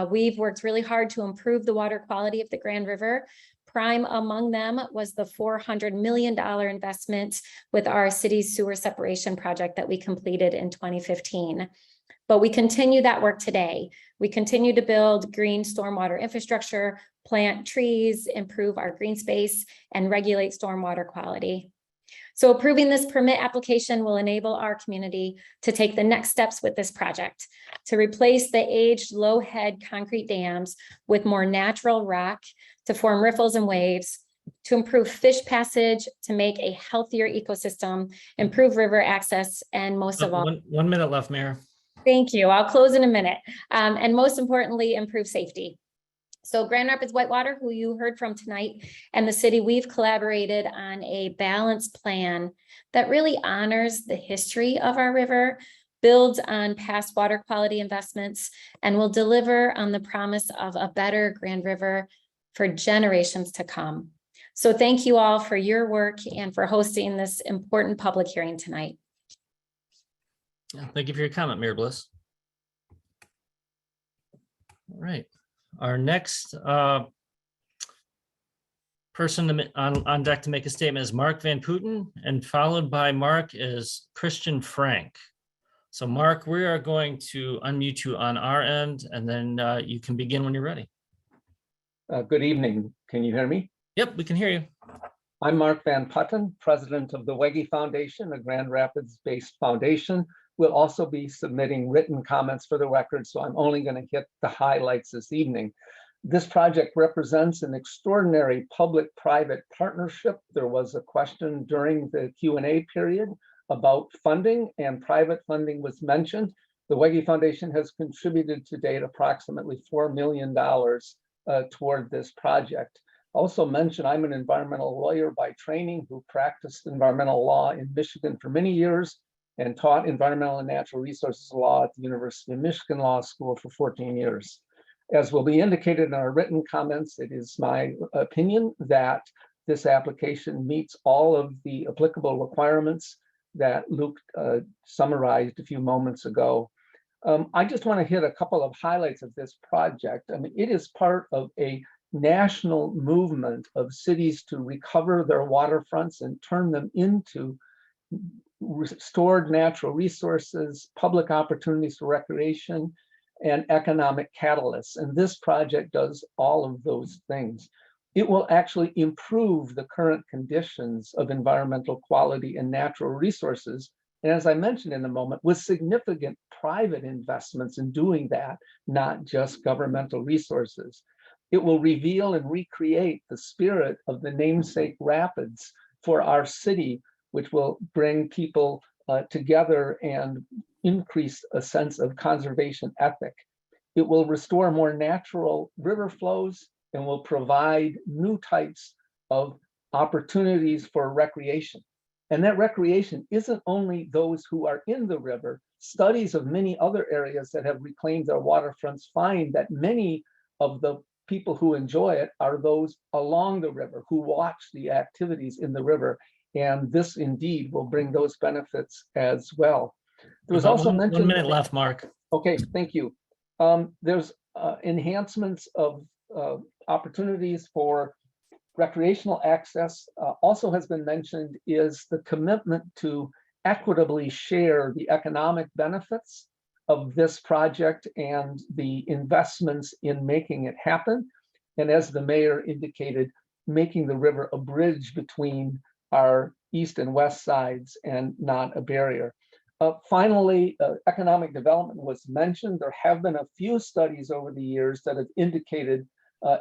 We've worked really hard to improve the water quality of the Grand River. Prime among them was the $400 million investment with our city's sewer separation project that we completed in 2015. But we continue that work today. We continue to build green stormwater infrastructure, plant trees, improve our green space, and regulate stormwater quality. So approving this permit application will enable our community to take the next steps with this project, to replace the aged low head concrete dams with more natural rock, to form riffles and waves, to improve fish passage, to make a healthier ecosystem, improve river access, and most of all— 1 minute left, Mayor. Thank you. I'll close in a minute. And most importantly, improve safety. So Grand Rapids Whitewater, who you heard from tonight, and the city, we've collaborated on a balanced plan that really honors the history of our river, builds on past water quality investments, and will deliver on the promise of a better Grand River for generations to come. So thank you all for your work and for hosting this important public hearing tonight. Yeah, thank you for your comment, Mayor Bliss. All right. Our next person on deck to make a statement is Mark Van Putten, and followed by Mark is Christian Frank. So Mark, we are going to unmute you on our end, and then you can begin when you're ready. Good evening. Can you hear me? Yep, we can hear you. I'm Mark Van Putten, president of the Wege Foundation, a Grand Rapids-based foundation. We'll also be submitting written comments for the record, so I'm only going to hit the highlights this evening. This project represents an extraordinary public-private partnership. There was a question during the Q&A period about funding, and private funding was mentioned. The Wege Foundation has contributed to date approximately $4 million toward this project. Also mentioned, I'm an environmental lawyer by training who practiced environmental law in Michigan for many years and taught environmental and natural resources law at the University of Michigan Law School for 14 years. As will be indicated in our written comments, it is my opinion that this application meets all of the applicable requirements that Luke summarized a few moments ago. I just want to hit a couple of highlights of this project. I mean, it is part of a national movement of cities to recover their waterfronts and turn them into restored natural resources, public opportunities for recreation, and economic catalysts. And this project does all of those things. It will actually improve the current conditions of environmental quality and natural resources. And as I mentioned in a moment, with significant private investments in doing that, not just governmental resources. It will reveal and recreate the spirit of the namesake rapids for our city, which will bring people together and increase a sense of conservation ethic. It will restore more natural river flows and will provide new types of opportunities for recreation. And that recreation isn't only those who are in the river. Studies of many other areas that have reclaimed their waterfronts find that many of the people who enjoy it are those along the river who watch the activities in the river. And this indeed will bring those benefits as well. There was also mentioned— 1 minute left, Mark. Okay, thank you. There's enhancements of opportunities for recreational access. Also has been mentioned is the commitment to equitably share the economic benefits of this project and the investments in making it happen. And as the mayor indicated, making the river a bridge between our east and west sides and not a barrier. Finally, economic development was mentioned. There have been a few studies over the years that have indicated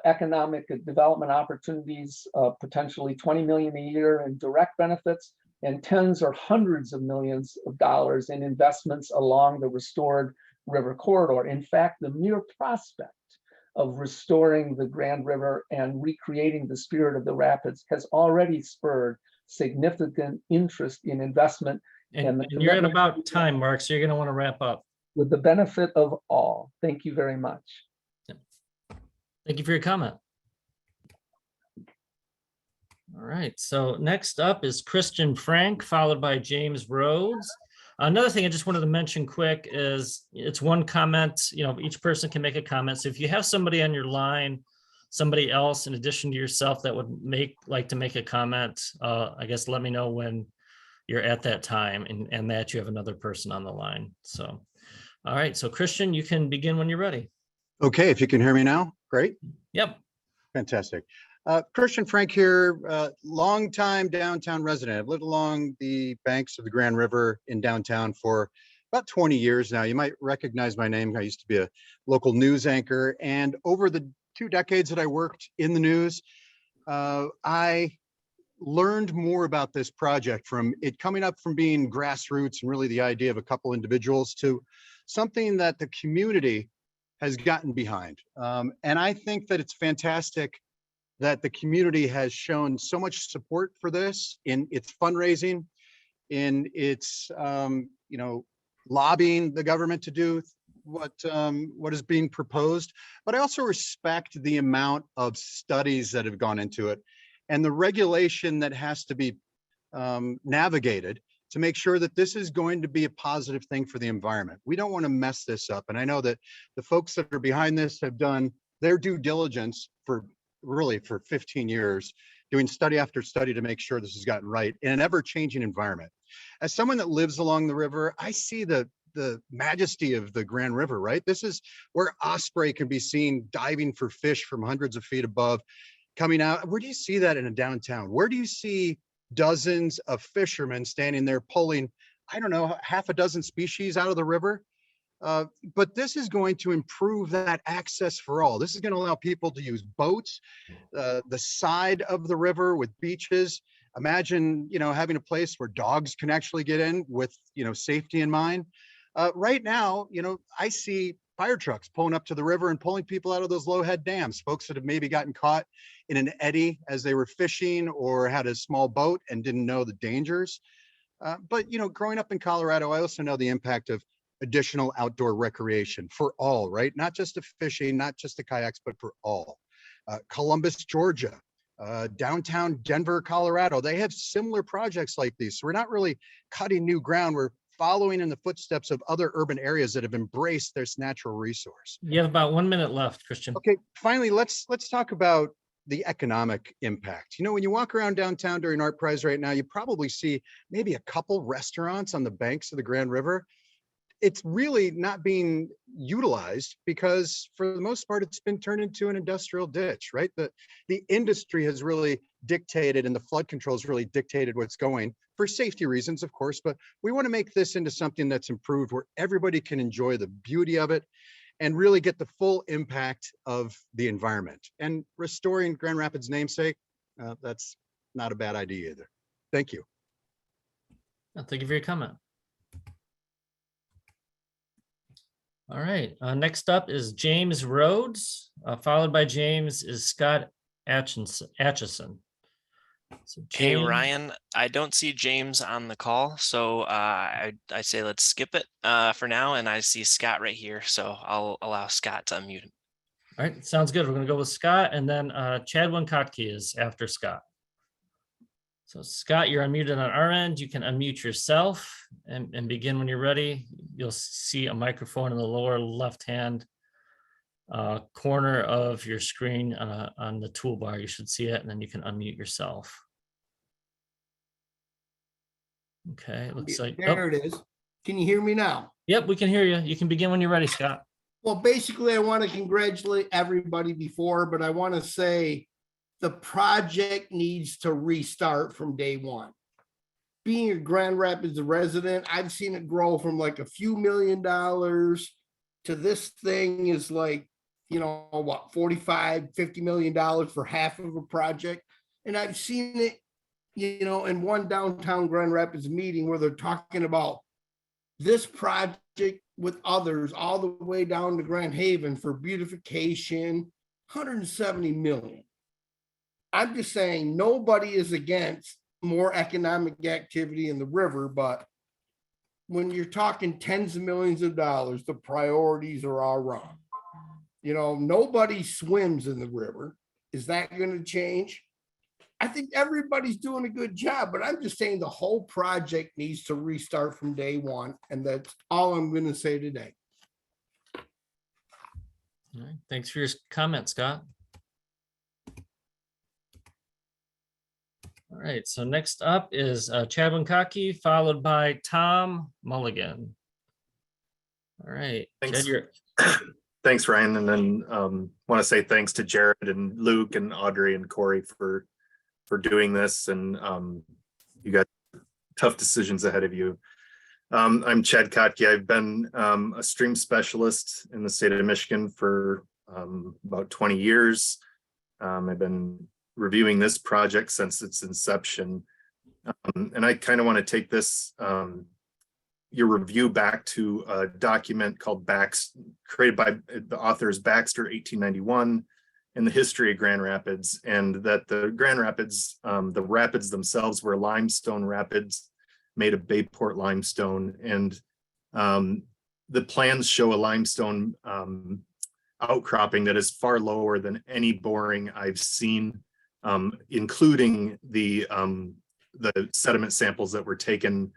economic development opportunities, potentially 20 million a year in direct benefits and tens or hundreds of millions of dollars in investments along the restored river corridor. In fact, the mere prospect of restoring the Grand River and recreating the spirit of the rapids has already spurred significant interest in investment. And you're at about time, Mark, so you're going to want to wrap up. With the benefit of all. Thank you very much. Thank you for your comment. All right, so next up is Christian Frank, followed by James Rhodes. Another thing I just wanted to mention quick is it's one comment, each person can make a comment. So if you have somebody on your line, somebody else in addition to yourself that would like to make a comment, I guess let me know when you're at that time and that you have another person on the line. So, all right, so Christian, you can begin when you're ready. Okay, if you can hear me now, great. Yep. Fantastic. Christian Frank here, longtime downtown resident. I've lived along the banks of the Grand River in downtown for about 20 years now. You might recognize my name. I used to be a local news anchor. And over the 2 decades that I worked in the news, I learned more about this project from it coming up from being grassroots and really the idea of a couple individuals to something that the community has gotten behind. And I think that it's fantastic that the community has shown so much support for this in its fundraising, in its lobbying the government to do what is being proposed. But I also respect the amount of studies that have gone into it and the regulation that has to be navigated to make sure that this is going to be a positive thing for the environment. We don't want to mess this up. And I know that the folks that are behind this have done their due diligence for 15 years, doing study after study to make sure this has gotten right in an ever-changing environment. As someone that lives along the river, I see the majesty of the Grand River, right? This is where osprey can be seen diving for fish from hundreds of feet above, coming out. Where do you see that in a downtown? Where do you see dozens of fishermen standing there pulling, I don't know, half a dozen species out of the river? But this is going to improve that access for all. This is going to allow people to use boats, the side of the river with beaches. Imagine, having a place where dogs can actually get in with, safety in mind. Right now, I see fire trucks pulling up to the river and pulling people out of those low head dams, folks that have maybe gotten caught in an eddy as they were fishing or had a small boat and didn't know the dangers. But, growing up in Colorado, I also know the impact of additional outdoor recreation for all, right? Not just the fishing, not just the kayaks, but for all. Columbus, Georgia, downtown Denver, Colorado, they have similar projects like these. So we're not really cutting new ground. We're following in the footsteps of other urban areas that have embraced this natural resource. You have about 1 minute left, Christian. Okay, finally, let's talk about the economic impact. When you walk around downtown during Art Prize right now, you probably see maybe a couple restaurants on the banks of the Grand River. it's really not being utilized because for the most part, it's been turned into an industrial ditch, right? The industry has really dictated and the flood controls really dictated what's going for safety reasons, of course, but we want to make this into something that's improved where everybody can enjoy the beauty of it and really get the full impact of the environment. And restoring Grand Rapids' namesake, that's not a bad idea either. Thank you. Thank you for your comment. All right, next up is James Rhodes, followed by James is Scott Atchison. So Hey, James- Ryan, I don't see James on the call, so I say let's skip it for now, and I see Scott right here, so I'll allow Scott to unmute him. All right, sounds good. We're gonna go with Scott, and then Chad Winkotke is after Scott. So Scott, you're unmuted on our end. You can unmute yourself and begin when you're ready. You'll see a microphone in the lower left-hand corner of your screen on the toolbar. You should see it, and then you can unmute yourself. Okay, it looks like There it is. Can you hear me now? Yep, we can hear you. You can begin when you're ready, Scott. Well, basically, I want to congratulate everybody before, but I want to say the project needs to restart from day one. Being a Grand Rapids resident, I've seen it grow from like a few $1 million to this thing is like, you know, what, $45, $50 million for half of a project. And I've seen it, you know, in one downtown Grand Rapids meeting where they're talking about this project with others all the way down to Grand Haven for beautification, 170 million. I'm just saying nobody is against more economic activity in the river, but when you're talking tens of millions of dollars, the priorities are all wrong. You know, nobody swims in the river. Is that going to change? I think everybody's doing a good job, but I'm just saying the whole project needs to restart from day one. And that's all I'm going to say today. All right, thanks for your comment, Scott. All right, so next up is Chad Winkotke, followed by Tom Mulligan. All right, Thanks. Chad, Thanks, Ryan. And then want to say thanks to Jared and Luke and Audrey and Corey for doing this. And you got tough decisions ahead of you. I'm Chad Kotke. I've been a stream specialist in the state of Michigan for about 20 years. I've been reviewing this project since its inception. And I kind of want to take this, your review back to a document called created by the authors Baxter, 1891, in the history of Grand Rapids, and that the Grand Rapids, the rapids themselves were limestone rapids made of Bayport limestone. And the plans show a limestone outcropping that is far lower than any boring I've seen, including the sediment samples that were taken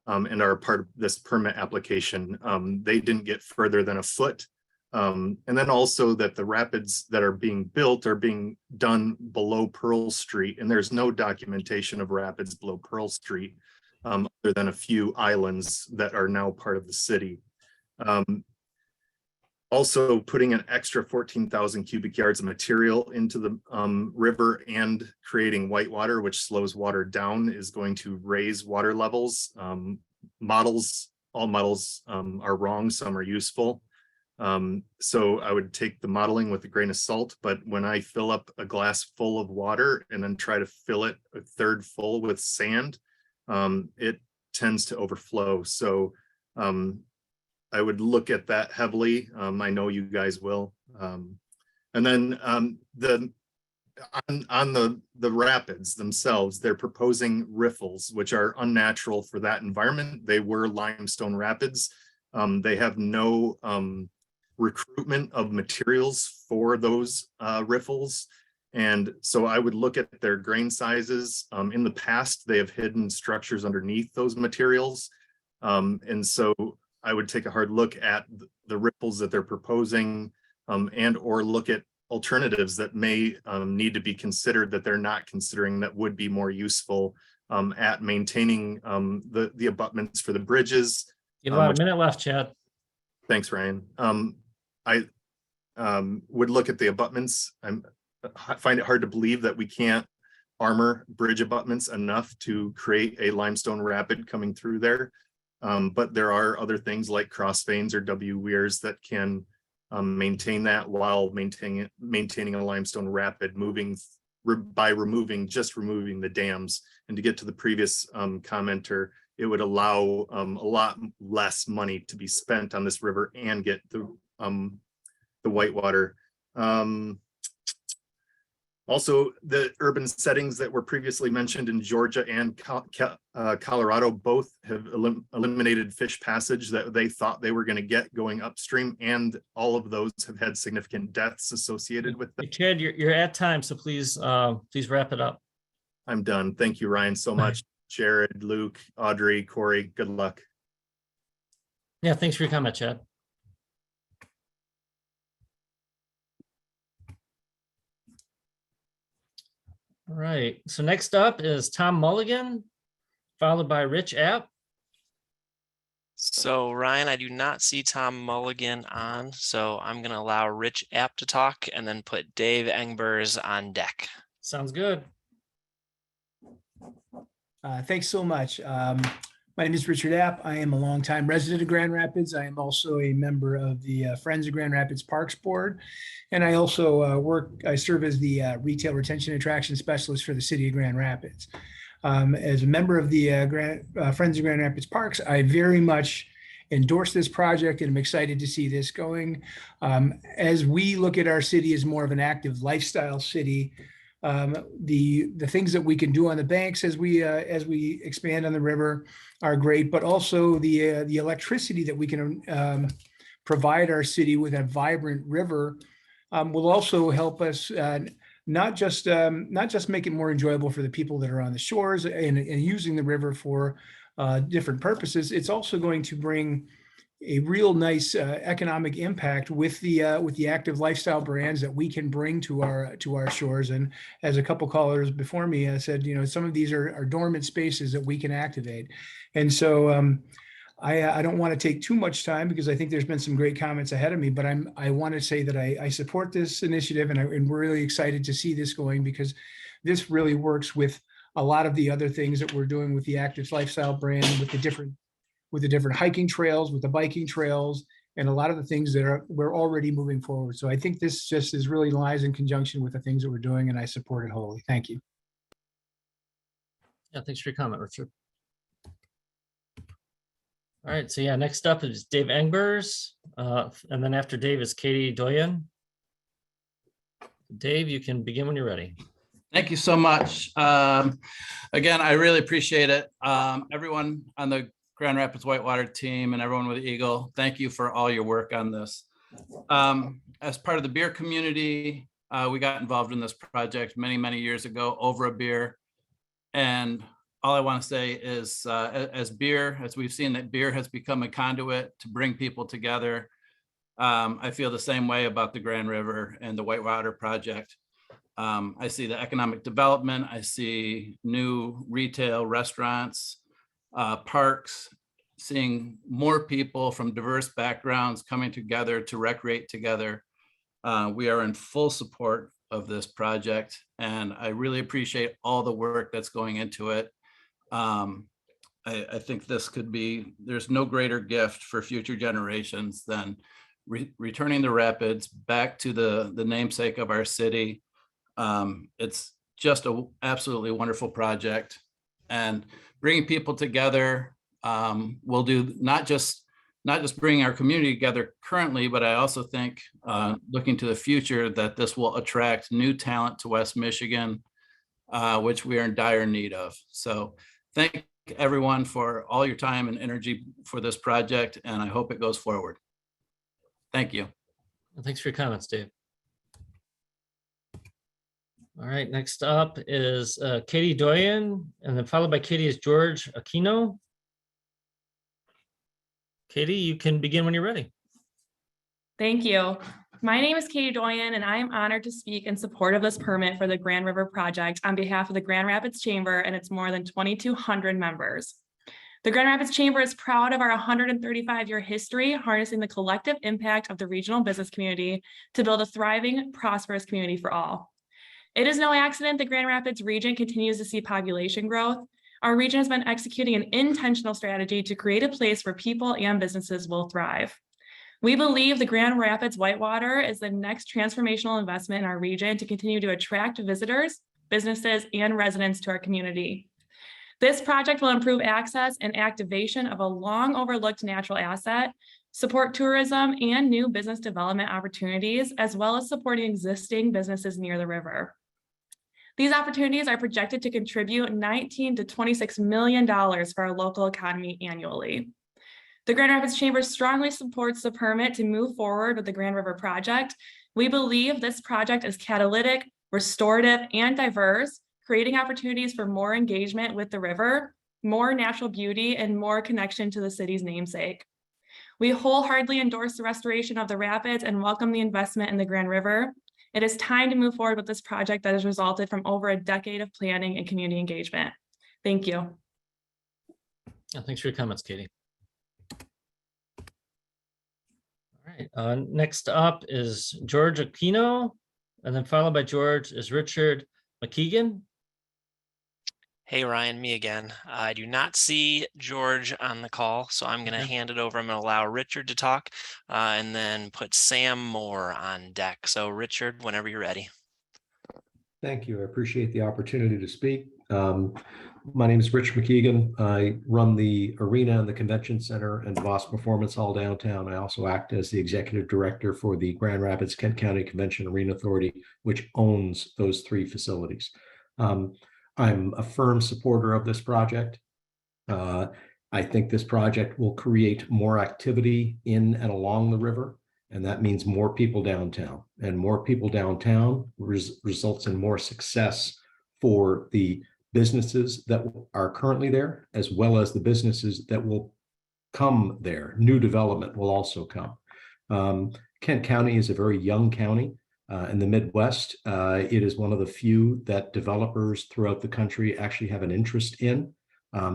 and are part of this permit application. They didn't get further than a foot. And then also that the rapids that are being built are being done below Pearl Street, and there's no documentation of rapids below Pearl Street other than a few islands that are now part of the city. Also putting an extra 14,000 cubic yards of material into the river and creating whitewater, which slows water down, is going to raise water levels. All models are wrong, some are useful. So I would take the modeling with a grain of salt, but when I fill up a glass full of water and then try to fill it a third full with sand, it tends to overflow. So I would look at that heavily. I know you guys will. And then on the rapids themselves, they're proposing riffles, which are unnatural for that environment. They were limestone rapids. They have no recruitment of materials for those riffles. And so I would look at their grain sizes. In the past, they have hidden structures underneath those materials. And so I would take a hard look at the ripples that they're proposing and or look at alternatives that may need to be considered that they're not considering that would be more useful at maintaining the abutments for the bridges, You have about a minute left, Chad. Thanks, Ryan. I would look at the abutments. I find it hard to believe that we can't armor bridge abutments enough to create a limestone rapid coming through there. But there are other things like cross veins or W weirs that can maintain that while maintaining a limestone rapid by removing the dams. And to get to the previous commenter, it would allow a lot less money to be spent on this river and get the whitewater. Also, the urban settings that were previously mentioned in Georgia and Colorado both have eliminated fish passage that they thought they were going to get going upstream, and all of those have had significant deaths associated with them. Chad, you're at time, so please wrap it up. I'm done. Thank you, Ryan, so much. Jared, Luke, Audrey, Corey, good luck. Yeah, thanks for your comment, Chad. All right, so next up is Tom Mulligan, followed by Rich App. So Ryan, I do not see Tom Mulligan on, so I'm going to allow Rich App to talk and then put Dave Engbers on deck. Sounds good. Thanks so much. My name is Richard App. I am a longtime resident of Grand Rapids. I am also a member of the Friends of Grand Rapids Parks Board. And I also I serve as the Retail Retention Attraction Specialist for the City of Grand Rapids. As a member of the Friends of Grand Rapids Parks, I very much endorse this project and I'm excited to see this going. As we look at our city as more of an active lifestyle city, the things that we can do on the banks as we expand on the river are great, but also the electricity that we can provide our city with a vibrant river will also help us not just make it more enjoyable for the people that are on the shores and using the river for different purposes. It's also going to bring a real nice economic impact with the active lifestyle brands that we can bring to our shores. And as a couple callers before me said, some of these are dormant spaces that we can activate. And so I don't want to take too much time because I think there's been some great comments ahead of me, but I want to say that I support this initiative and we're really excited to see this going because this really works with a lot of the other things that we're doing with the active lifestyle brand, with the different hiking trails, with the biking trails, and a lot of the things that we're already moving forward. So I think this just is really lies in conjunction with the things that we're doing, and I support it wholly. Thank you. Yeah, thanks for your comment, Richard. All right, so yeah, next up is Dave Engbers, and then after Dave is Katie Doyen. Dave, you can begin when you're ready. Thank you so much. Again, I really appreciate it. Everyone on the Grand Rapids Whitewater team and everyone with EGLE, thank you for all your work on this. As part of the beer community, we got involved in this project many years ago over a beer. And all I want to say is as we've seen that beer has become a conduit to bring people together. I feel the same way about the Grand River and the Whitewater project. I see the economic development. I see new retail restaurants, parks, seeing more people from diverse backgrounds coming together to recreate together. We are in full support of this project, and I really appreciate all the work that's going into it. I think this could be, there's no greater gift for future generations than returning the rapids back to the namesake of our city. It's just an absolutely wonderful project, and bringing people together will do not just bring our community together currently, but I also think looking to the future that this will attract new talent to West Michigan, which we are in dire need of. So thank everyone for all your time and energy for this project, and I hope it goes forward. Thank you. Thanks for your comments, Dave. All right, next up is Katie Doyen, and then followed by Katie is George Aquino. Katie, you can begin when you're ready. Thank you. My name is Katie Doyen, and I am honored to speak in support of this permit for the Grand River project on behalf of the Grand Rapids Chamber and its more than 2,200 members. The Grand Rapids Chamber is proud of our 135-year history, harnessing the collective impact of the regional business community to build a thriving, prosperous community for all. It is no accident the Grand Rapids region continues to see population growth. Our region has been executing an intentional strategy to create a place where people and businesses will thrive. We believe the Grand Rapids Whitewater is the next transformational investment in our region to continue to attract visitors, businesses, and residents to our community. This project will improve access and activation of a long overlooked natural asset, support tourism and new business development opportunities, as well as supporting existing businesses near the river. These opportunities are projected to contribute $19 to $26 million for our local economy annually. The Grand Rapids Chamber strongly supports the permit to move forward with the Grand River project. We believe this project is catalytic, restorative, and diverse, creating opportunities for more engagement with the river, more natural beauty, and more connection to the city's namesake. We wholeheartedly endorse the restoration of the rapids and welcome the investment in the Grand River. It is time to move forward with this project that has resulted from over a decade of planning and community engagement. Thank you. Thanks for your comments, Katie. All right, next up is George Aquino, and then followed by George is Richard Mckegan. Hey, Ryan, me again. I do not see George on the call, so I'm going to hand it over. I'm going to allow Richard to talk and then put Sam Moore on deck. So Richard, whenever you're ready. Thank you. I appreciate the opportunity to speak. My name is Rich Mckegan. I run the arena and the convention center and Voss Performance Hall downtown. I also act as the executive director for the Grand Rapids Kent County Convention Arena Authority, which owns those three facilities. I'm a firm supporter of this project. I think this project will create more activity in and along the river, and that means more people downtown. And more people downtown results in more success for the businesses that are currently there, as well as the businesses that will come there. New development will also come. Kent County is a very young county. In the Midwest, it is one of the few that developers throughout the country actually have an interest in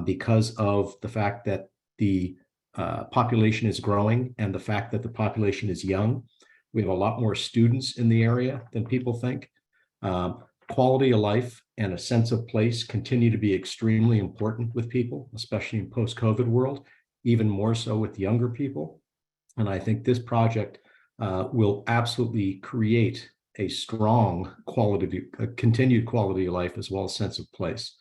because of the fact that the population is growing and the fact that the population is young. We have a lot more students in the area than people think. Quality of life and a sense of place continue to be extremely important with people, especially in post-COVID world, even more so with younger people. And I think this project will absolutely create a strong quality, a continued quality of life, as well as sense of place.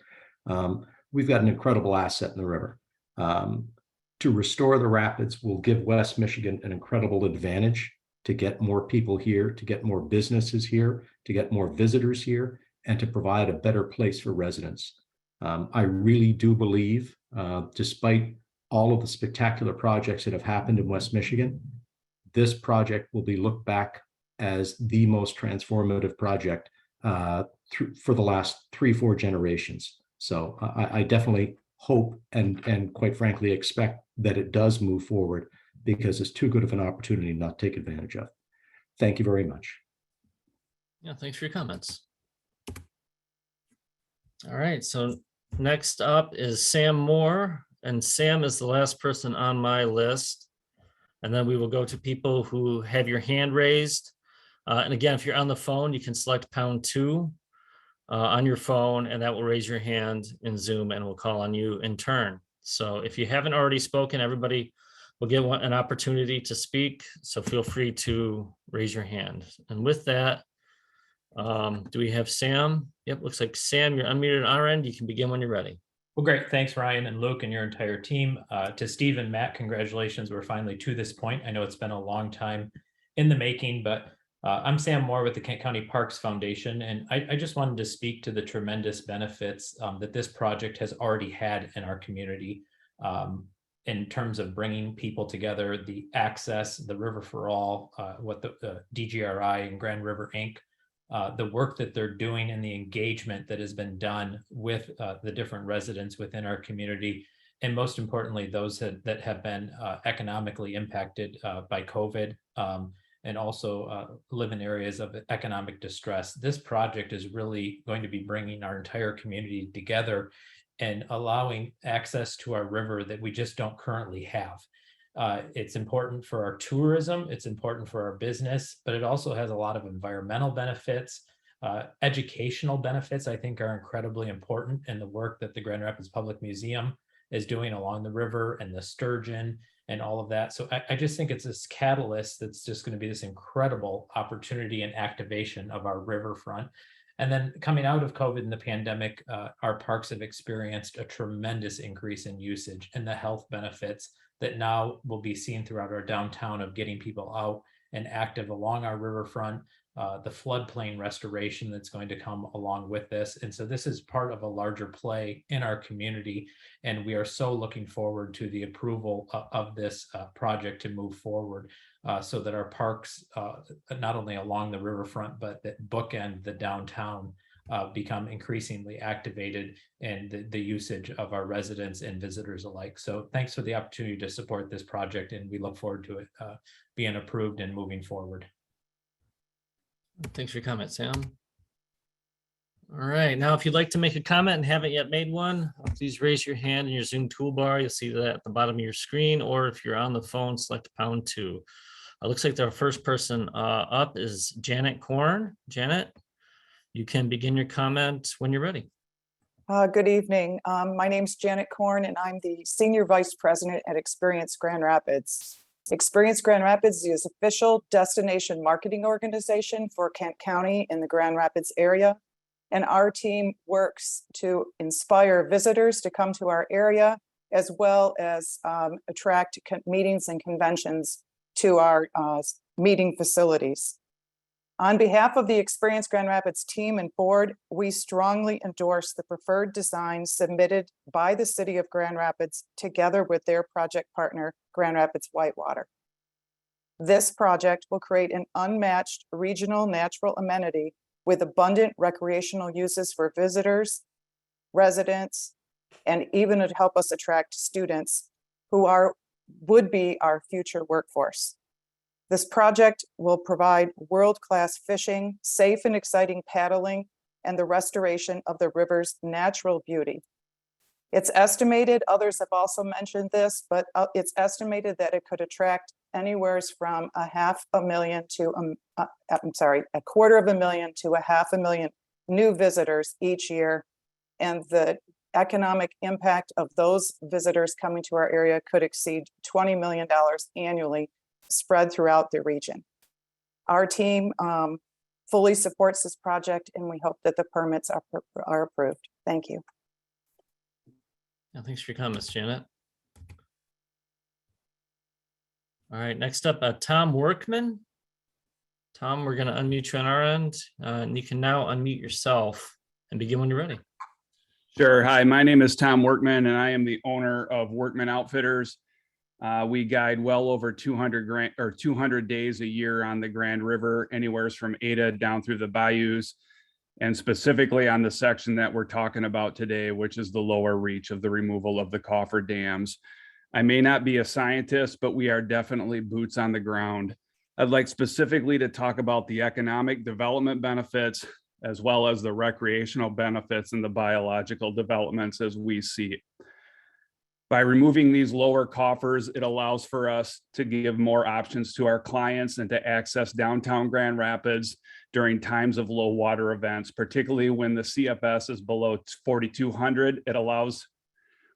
We've got an incredible asset in the river. To restore the rapids will give West Michigan an incredible advantage to get more people here, to get more businesses here, to get more visitors here, and to provide a better place for residents. I really do believe, despite all of the spectacular projects that have happened in West Michigan, this project will be looked back as the most transformative project for the last 3-4 generations. So I definitely hope and quite frankly expect that it does move forward because it's too good of an opportunity not to take advantage of. Thank you very much. Yeah, thanks for your comments. All right, so next up is Sam Moore, and Sam is the last person on my list. And then we will go to people who have your hand raised. And again, if you're on the phone, you can select #2 on your phone, and that will raise your hand in Zoom, and we'll call on you in turn. So if you haven't already spoken, everybody will get an opportunity to speak. So feel free to raise your hand. And with that, do we have Sam? Yep, looks like Sam, you're unmuted on our end. You can begin when you're ready. Well, great. Thanks, Ryan and Luke and your entire team. To Steve and Matt, congratulations. We're finally to this point. I know it's been a long time in the making, but I'm Sam Moore with the Kent County Parks Foundation, and I just wanted to speak to the tremendous benefits that this project has already had in our community in terms of bringing people together, the access, the River for All, what the DGRI and Grand River Inc., the work that they're doing and the engagement that has been done with the different residents within our community, and most importantly, those that have been economically impacted by COVID and also live in areas of economic distress. This project is really going to be bringing our entire community together and allowing access to our river that we just don't currently have. It's important for our tourism, it's important for our business, but it also has a lot of environmental benefits. Educational benefits, I think, are incredibly important in the work that the Grand Rapids Public Museum is doing along the river and the sturgeon and all of that. So I just think it's this catalyst that's just going to be this incredible opportunity and activation of our riverfront. And then coming out of COVID and the pandemic, our parks have experienced a tremendous increase in usage and the health benefits that now will be seen throughout our downtown of getting people out and active along our riverfront, the floodplain restoration that's going to come along with this. And so this is part of a larger play in our community. And we are so looking forward to the approval of this project to move forward so that our parks, not only along the riverfront, but that bookend the downtown, become increasingly activated in the usage of our residents and visitors alike. So thanks for the opportunity to support this project, and we look forward to it being approved and moving forward. Thanks for your comment, Sam. All right, now if you'd like to make a comment and haven't yet made one, please raise your hand in your Zoom toolbar. You'll see that at the bottom of your screen, or if you're on the phone, select #2. It looks like the first person up is Janet Korn. Janet, you can begin your comment when you're ready. Good evening. My name's Janet Korn, and I'm the Senior Vice President at Experience Grand Rapids. Experience Grand Rapids is the official destination marketing organization for Kent County in the Grand Rapids area. And our team works to inspire visitors to come to our area, as well as attract meetings and conventions to our meeting facilities. On behalf of the Experience Grand Rapids team and board, we strongly endorse the preferred design submitted by the City of Grand Rapids together with their project partner, Grand Rapids Whitewater. This project will create an unmatched regional natural amenity with abundant recreational uses for visitors, residents, and even to help us attract students who would be our future workforce. This project will provide world-class fishing, safe and exciting paddling, and the restoration of the river's natural beauty. It's estimated, others have also mentioned this, but it's estimated that it could attract anywhere from $250,000 to $250,000 to $500,000 new visitors each year. And the economic impact of those visitors coming to our area could exceed $20 million annually, spread throughout the region. Our team fully supports this project, and we hope that the permits are approved. Thank you. Yeah, thanks for your comments, Janet. All right, next up, Tom Workman. Tom, we're going to unmute you on our end, and you can now unmute yourself and begin when you're ready. Sure. Hi, my name is Tom Workman, and I am the owner of Workman Outfitters. We guide well over 200 days a year on the Grand River, anywhere from Ada down through the bayous, and specifically on the section that we're talking about today, which is the lower reach of the removal of the coffer dams. I may not be a scientist, but we are definitely boots on the ground. I'd like specifically to talk about the economic development benefits, as well as the recreational benefits and the biological developments as we see it. By removing these lower coffers, it allows for us to give more options to our clients and to access downtown Grand Rapids during times of low water events, particularly when the CFS is below 4,200. It allows,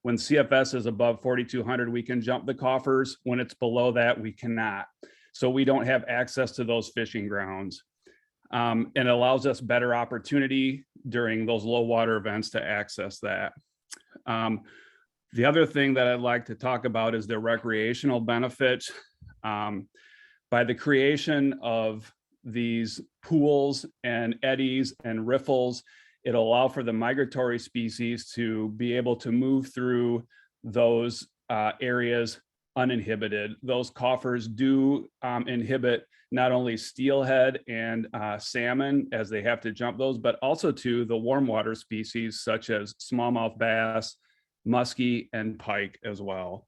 when CFS is above 4,200, we can jump the coffers. When it's below that, we cannot. So we don't have access to those fishing grounds. And it allows us better opportunity during those low water events to access that. The other thing that I'd like to talk about is the recreational benefits. By the creation of these pools and eddies and riffles, it'll allow for the migratory species to be able to move through those areas uninhibited. Those coffers do inhibit not only steelhead and salmon as they have to jump those, but also to the warm water species such as smallmouth bass, muskie, and pike as well.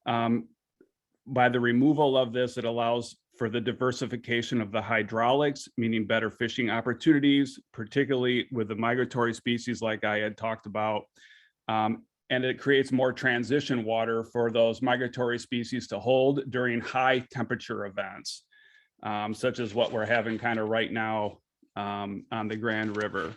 By the removal of this, it allows for the diversification of the hydraulics, meaning better fishing opportunities, particularly with the migratory species like I had talked about. And it creates more transition water for those migratory species to hold during high temperature events, such as what we're having kind of right now on the Grand River.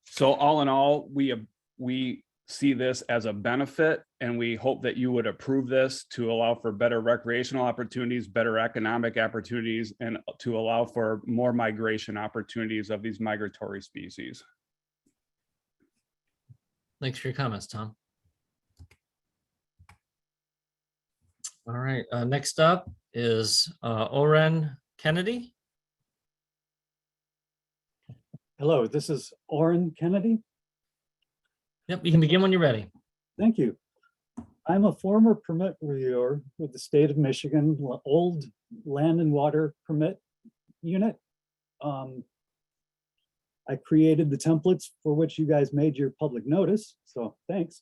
So all in all, we see this as a benefit, and we hope that you would approve this to allow for better recreational opportunities, better economic opportunities, and to allow for more migration opportunities of these migratory species. Thanks for your comments, Tom. All right, next up is Oren Kennedy. Hello, this is Oren Kennedy. Yep, you can begin when you're ready. Thank you. I'm a former permit reviewer with the state of Michigan, old land and water permit unit. I created the templates for which you guys made your public notice, so thanks.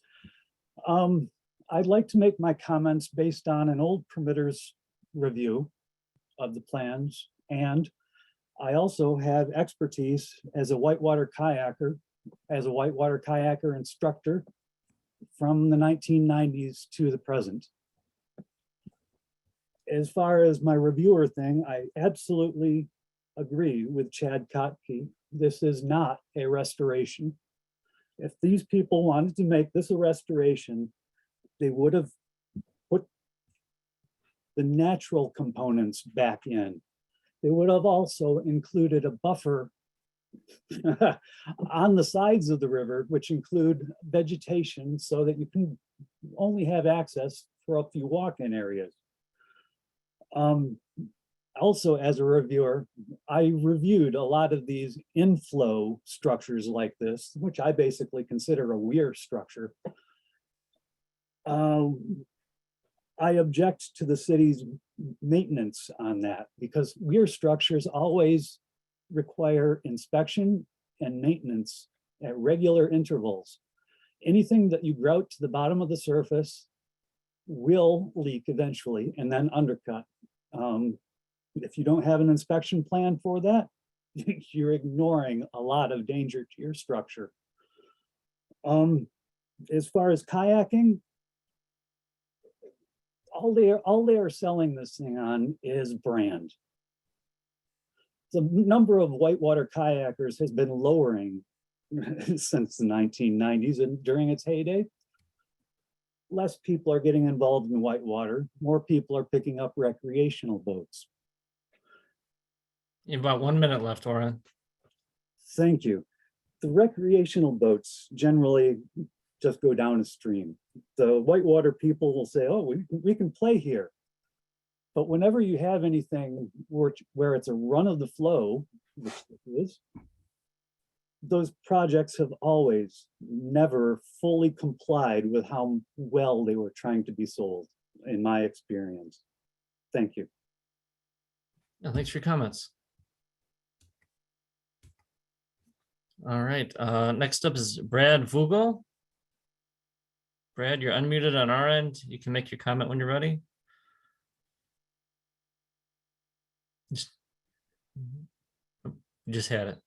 I'd like to make my comments based on an old permitter's review of the plans, and I also have expertise as a whitewater kayaker, instructor from the 1990s to the present. As far as my reviewer thing, I absolutely agree with Chad Kotke. This is not a restoration. If these people wanted to make this a restoration, they would have put the natural components back in. They would have also included a buffer on the sides of the river, which include vegetation so that you can only have access for a few walk-in areas. Also, as a reviewer, I reviewed a lot of these inflow structures like this, which I basically consider a weir structure. I object to the city's maintenance on that because weir structures always require inspection and maintenance at regular intervals. Anything that you grout to the bottom of the surface will leak eventually and then undercut. If you don't have an inspection plan for that, you're ignoring a lot of danger to your structure. As far as kayaking, all they are selling this thing on is brand. The number of whitewater kayakers has been lowering since the 1990s and during its heyday. Less people are getting involved in whitewater. More people are picking up recreational boats. You have about 1 minute left, Oren. Thank you. The recreational boats generally just go down a stream. The whitewater people will say, oh, we can play here. But whenever you have anything where it's a run of the flow, which it is, those projects have always never fully complied with how well they were trying to be sold, in my experience. Thank you. Yeah, thanks for your comments. All right, next up is Brad Vogel. Brad, you're unmuted on our end. You can make your comment when you're ready. Just had it.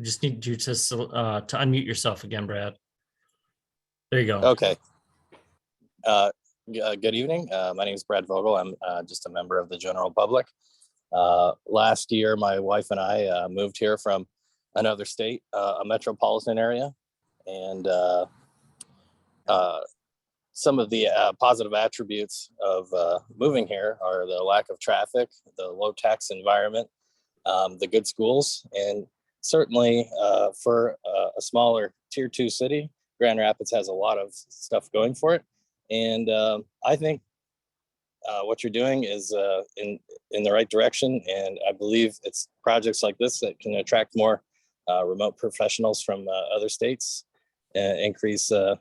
Just need you to unmute yourself again, Brad. There you go. Okay. Good evening. My name is Brad Vogel. I'm just a member of the general public. Last year, my wife and I moved here from another state, a metropolitan area, and some of the positive attributes of moving here are the lack of traffic, the low tax environment, the good schools, and certainly for a smaller tier 2 city, Grand Rapids has a lot of stuff going for it. And I think what you're doing is in the right direction. And I believe it's projects like this that can attract more remote professionals from other states, increase the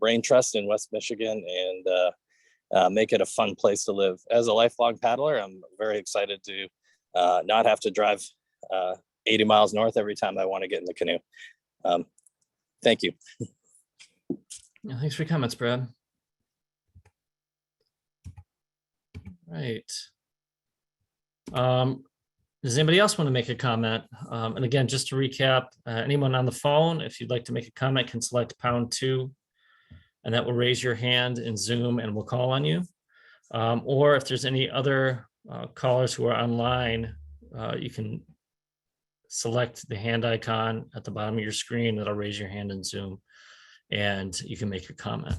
brain trust in West Michigan, and make it a fun place to live. As a lifelong paddler, I'm very excited to not have to drive 80 miles north every time I want to get in the canoe. Thank you. Yeah, thanks for your comments, Brad. Right. Does anybody else want to make a comment? And again, just to recap, anyone on the phone, if you'd like to make a comment, can select #2, and that will raise your hand in Zoom and we'll call on you. Or if there's any other callers who are online, you can select the hand icon at the bottom of your screen. That'll raise your hand in Zoom and you can make your comment.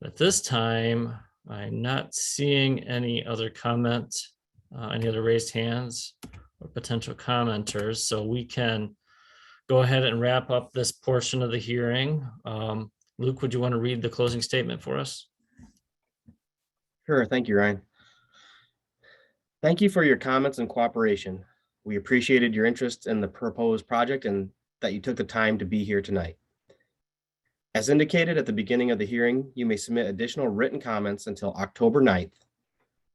At this time, I'm not seeing any other comments. Any other raised hands or potential commenters, so we can go ahead and wrap up this portion of the hearing. Luke, would you want to read the closing statement for us? Sure, thank you, Ryan. Thank you for your comments and cooperation. We appreciated your interest in the proposed project and that you took the time to be here tonight. As indicated at the beginning of the hearing, you may submit additional written comments until October 9th.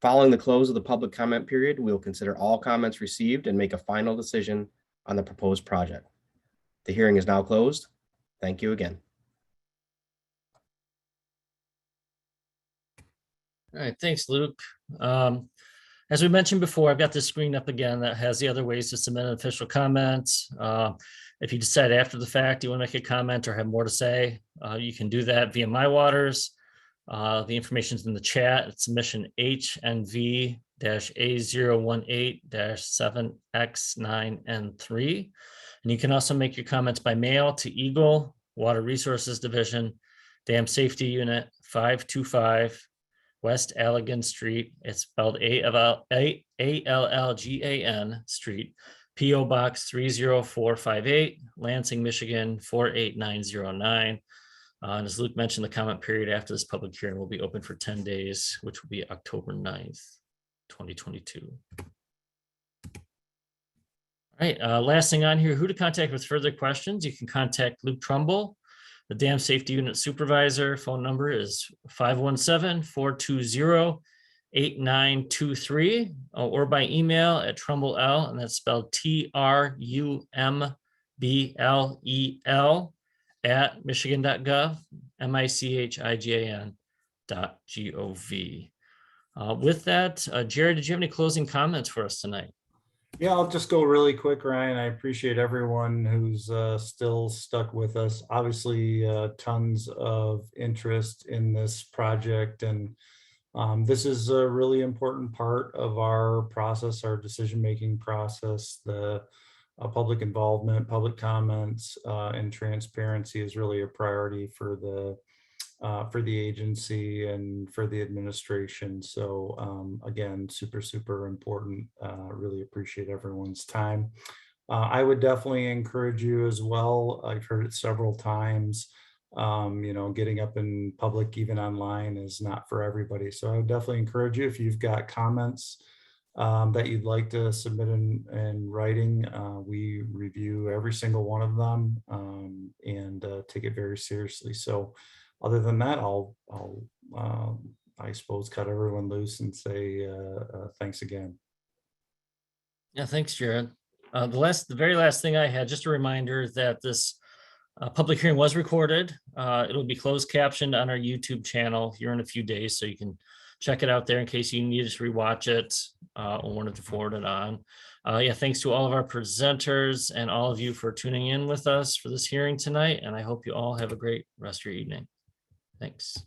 Following the close of the public comment period, we will consider all comments received and make a final decision on the proposed project. The hearing is now closed. Thank you again. All right, thanks, Luke. As we mentioned before, I've got this screen up again that has the other ways to submit an official comment. If you decide after the fact you want to make a comment or have more to say, you can do that via My Waters. The information is in the chat. It's submission HNV-A018-7X9N3. And you can also make your comments by mail to EGLE, Water Resources Division, Dam Safety Unit 525, West Allegan Street. It's spelled A-L-L-G-A-N Street, P.O. Box 30458, Lansing, Michigan 48909. And as Luke mentioned, the comment period after this public hearing will be open for 10 days, which will be October 9th, 2022. All right, last thing on here, who to contact with further questions. You can contact Luke Trumbull, the Dam Safety Unit Supervisor. Phone number is 517-420-8923, or by email at TrumbleL, and that's spelled TRUMBLEL at michigan.gov, michigan.gov. With that, Jared, did you have any closing comments for us tonight? Yeah, I'll just go really quick, Ryan. I appreciate everyone who's still stuck with us. Obviously, tons of interest in this project, and this is a really important part of our process, our decision-making process. The public involvement, public comments, and transparency is really a priority for the agency and for the administration. So again, super important. Really appreciate everyone's time. I would definitely encourage you as well. I've heard it several times. Getting up in public, even online, is not for everybody. So I would definitely encourage you, if you've got comments that you'd like to submit in writing. We review every single one of them and take it very seriously. So other than that, I'll I suppose cut everyone loose and say thanks again. Yeah, thanks, Jared. The very last thing I had, just a reminder that this public hearing was recorded. It'll be closed captioned on our YouTube channel here in a few days, so you can check it out there in case you need to rewatch it or wanted to forward it on. Yeah, thanks to all of our presenters and all of you for tuning in with us for this hearing tonight. And I hope you all have a great rest of your evening. Thanks.